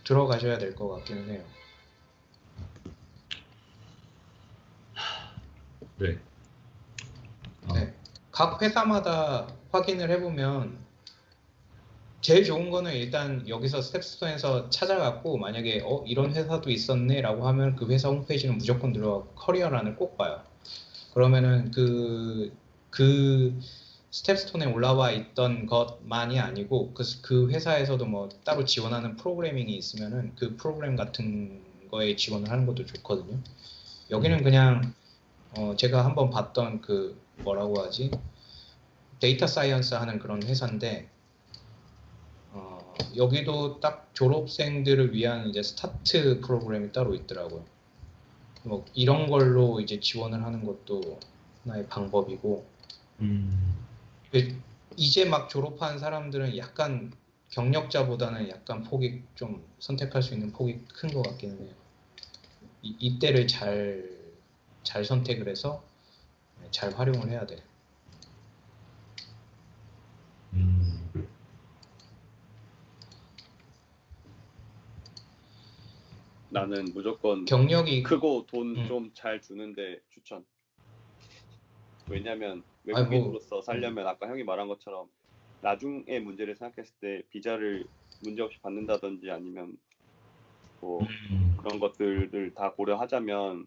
들어가셔야 될 것 같기는 해요. 네. 네. 각 회사마다 확인을 해보면 제일 좋은 거는 일단 여기서 스텝스톤에서 찾아갖고 만약에 이런 회사도 있었네 라고 하면 그 회사 홈페이지는 무조건 들어가고 커리어란을 꼭 봐요. 그러면은 그 스텝스톤에 올라와 있던 것만이 아니고 그 회사에서도 뭐 따로 지원하는 프로그래밍이 있으면은 그 프로그램 같은 거에 지원을 하는 것도 좋거든요. 여기는 그냥 제가 한번 봤던 그 뭐라고 하지? 데이터 사이언스 하는 그런 회사인데 여기도 딱 졸업생들을 위한 이제 스타트 프로그램이 따로 있더라고요. 뭐 이런 걸로 이제 지원을 하는 것도 하나의 방법이고 이제 막 졸업한 사람들은 약간 경력자보다는 약간 폭이 좀 선택할 수 있는 폭이 큰 것 같기는 해요. 이때를 잘 선택을 해서 잘 활용을 해야 돼. 나는 무조건 경력이 크고 돈 좀 잘 주는데 추천. 왜냐면 외국인으로서 살려면 아까 형이 말한 것처럼 나중에 문제를 생각했을 때 비자를 문제없이 받는다든지 아니면 뭐 그런 것들을 다 고려하자면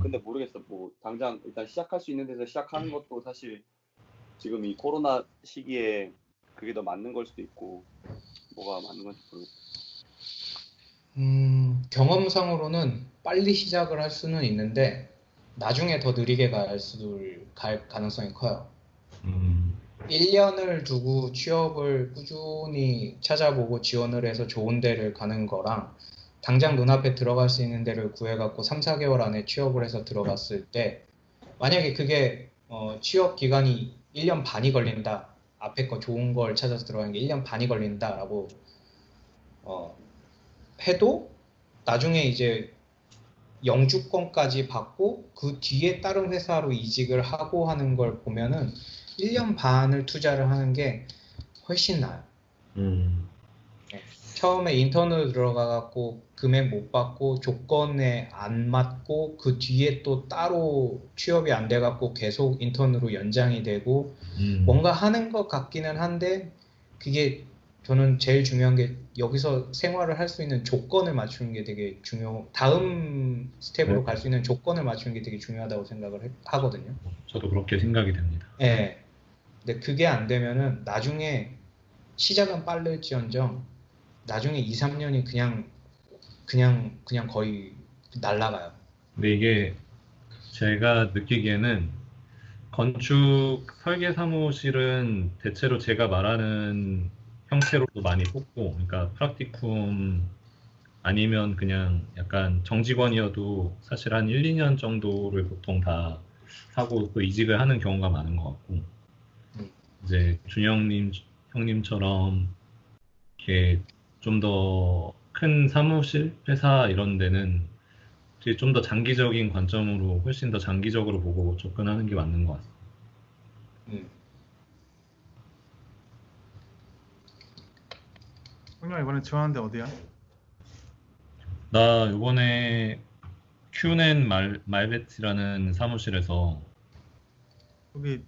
근데 모르겠어. 뭐 당장 일단 시작할 수 있는 데서 시작하는 것도 사실 지금 이 코로나 시기에 그게 더 맞는 걸 수도 있고 뭐가 맞는 건지 모르겠어. 경험상으로는 빨리 시작을 할 수는 있는데 나중에 더 느리게 갈 가능성이 커요. 1년을 두고 취업을 꾸준히 찾아보고 지원을 해서 좋은 데를 가는 거랑 당장 눈앞에 들어갈 수 있는 데를 구해갖고 3, 4개월 안에 취업을 해서 들어갔을 때 만약에 그게 취업 기간이 1년 반이 걸린다. 앞에 거 좋은 걸 찾아서 들어가는 게 1년 반이 걸린다라고 해도 나중에 이제 영주권까지 받고 그 뒤에 다른 회사로 이직을 하고 하는 걸 보면은 1년 반을 투자를 하는 게 훨씬 나아요. 처음에 인턴으로 들어가갖고 금액 못 받고 조건에 안 맞고 그 뒤에 또 따로 취업이 안 돼갖고 계속 인턴으로 연장이 되고 뭔가 하는 것 같기는 한데 그게 저는 제일 중요한 게 여기서 생활을 할 수 있는 조건을 맞추는 게 되게 다음 스텝으로 갈 수 있는 조건을 맞추는 게 되게 중요하다고 생각을 하거든요. 저도 그렇게 생각이 됩니다. 네. 근데 그게 안 되면은 나중에 시작은 빠를지언정 나중에 2, 3년이 그냥 거의 날아가요. 근데 이게 제가 느끼기에는 건축 설계 사무실은 대체로 제가 말하는 형태로도 많이 뽑고, 그러니까 프락티쿰 아니면 그냥 약간 정직원이어도 사실 한 1, 2년 정도를 보통 다 하고 또 이직을 하는 경우가 많은 것 같고, 이제 형님처럼 이렇게 좀 더 큰 사무실, 회사 이런 데는 좀 더 장기적인 관점으로 훨씬 더 장기적으로 보고 접근하는 게 맞는 것 같습니다. 형님 이번에 지원하는데 어디야? 나 이번에 큐넨 말베티라는 사무실에서 거기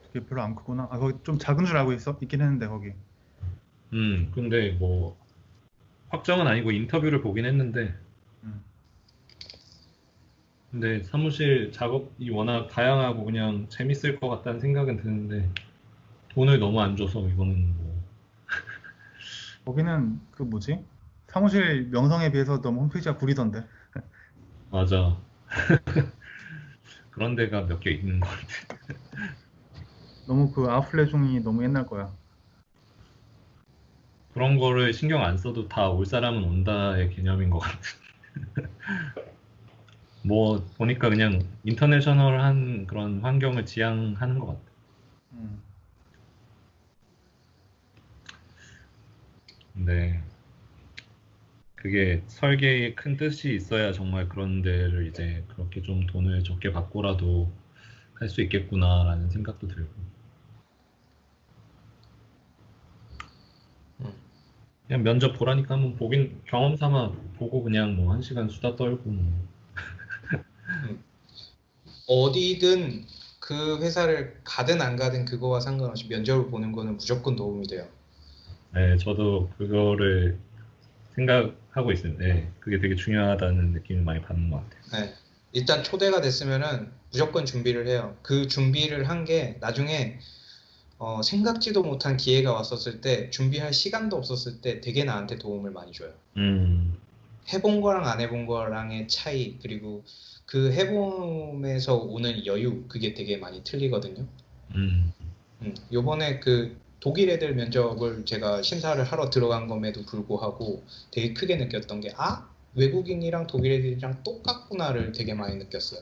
그게 별로 안 크구나. 아 거기 좀 작은 줄 알고 있긴 했는데 거기. 근데 뭐 확정은 아니고 인터뷰를 보긴 했는데 근데 사무실 작업이 워낙 다양하고 그냥 재밌을 것 같다는 생각은 드는데 돈을 너무 안 줘서 이거는 뭐 거기는 그 뭐지? 사무실 명성에 비해서 너무 홈페이지가 구리던데. 맞아. 그런 데가 몇 개 있는 것 같아. 너무 그 아웃플레종이 너무 옛날 거야. 그런 거를 신경 안 써도 다 올 사람은 온다의 개념인 것 같아. 뭐 보니까 그냥 인터내셔널한 그런 환경을 지향하는 것 같아. 음. 근데 그게 설계에 큰 뜻이 있어야 정말 그런 데를 이제 그렇게 좀 돈을 적게 받고라도 할 수 있겠구나라는 생각도 들고. 음. 그냥 면접 보라니까 한번 보긴 경험 삼아 보고 그냥 뭐 1시간 수다 떨고 뭐. 어디든 그 회사를 가든 안 가든 그거와 상관없이 면접을 보는 거는 무조건 도움이 돼요. 네, 저도 그거를 생각하고 있는데 그게 되게 중요하다는 느낌을 많이 받는 것 같아요. 네. 일단 초대가 됐으면은 무조건 준비를 해요. 그 준비를 한 게 나중에 생각지도 못한 기회가 왔었을 때 준비할 시간도 없었을 때 되게 나한테 도움을 많이 줘요. 음, 해본 거랑 안 해본 거랑의 차이, 그리고 그 해봄에서 오는 여유, 그게 되게 많이 틀리거든요. 음, 요번에 그 독일 애들 면접을 제가 심사를 하러 들어간 것에도 불구하고 되게 크게 느꼈던 게, 외국인이랑 독일 애들이랑 똑같구나를 되게 많이 느꼈어요.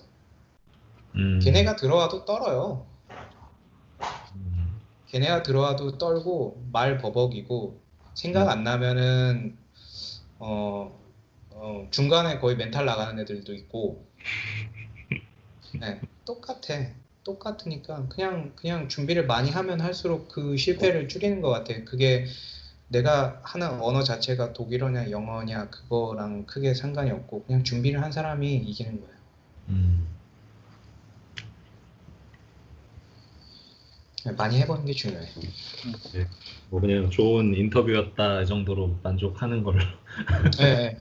걔네가 들어와도 떨어요. 걔네가 들어와도 떨고 말 버벅이고 생각 안 나면은 중간에 거의 멘탈 나가는 애들도 있고. 네, 똑같으니까 그냥 준비를 많이 하면 할수록 그 실패를 줄이는 것 같아. 그게 내가 하는 언어 자체가 독일어냐 영어냐 그거랑 크게 상관이 없고 그냥 준비를 한 사람이 이기는 거예요. 많이 해보는 게 중요해. 네, 뭐 그냥 좋은 인터뷰였다 이 정도로 만족하는 걸로. 네.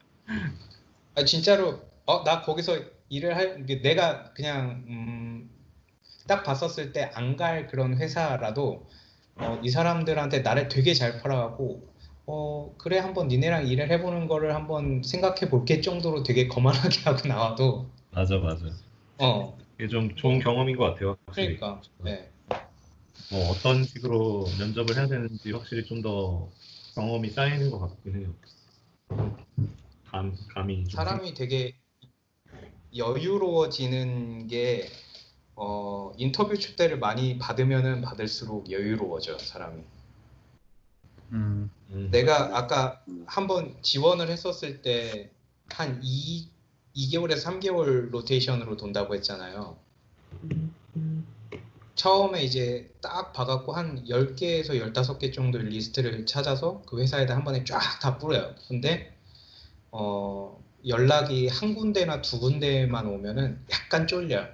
진짜로 나 거기서 일을 내가 그냥 딱 봤었을 때 안 갈 그런 회사라도 이 사람들한테 나를 되게 잘 팔아가고 그래 한번 니네랑 일을 해보는 거를 한번 생각해 볼게 정도로 되게 거만하게 하고 나와도 맞아. 이게 좀 좋은 경험인 것 같아요, 확실히. 그러니까 네. 뭐 어떤 식으로 면접을 해야 되는지 확실히 좀 더 경험이 쌓이는 것 같긴 해요. 감이 좀 사람이 되게 여유로워지는 게 인터뷰 초대를 많이 받으면은 받을수록 여유로워져 사람이. 내가 아까 한번 지원을 했었을 때 한 2개월에서 3개월 로테이션으로 돈다고 했잖아요. 처음에 이제 딱 봐갖고 한 10개에서 15개 정도 리스트를 찾아서 그 회사에다 한 번에 쫙 다 뿌려요. 근데 연락이 한 군데나 두 군데만 오면은 약간 쫄려요.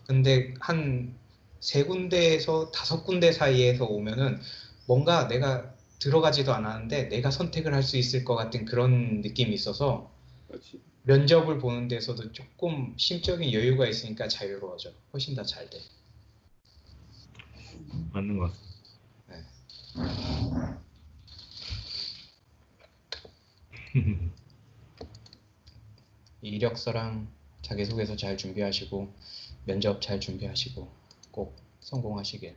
근데 한 세 군데에서 5군데 사이에서 오면은 뭔가 내가 들어가지도 않았는데 내가 선택을 할 수 있을 것 같은 그런 느낌이 있어서 그렇지. 면접을 보는 데서도 조금 심적인 여유가 있으니까 자유로워져. 훨씬 더 잘 돼. 맞는 것 같습니다. 네. 이력서랑 자기소개서 잘 준비하시고 면접 잘 준비하시고 꼭 성공하시길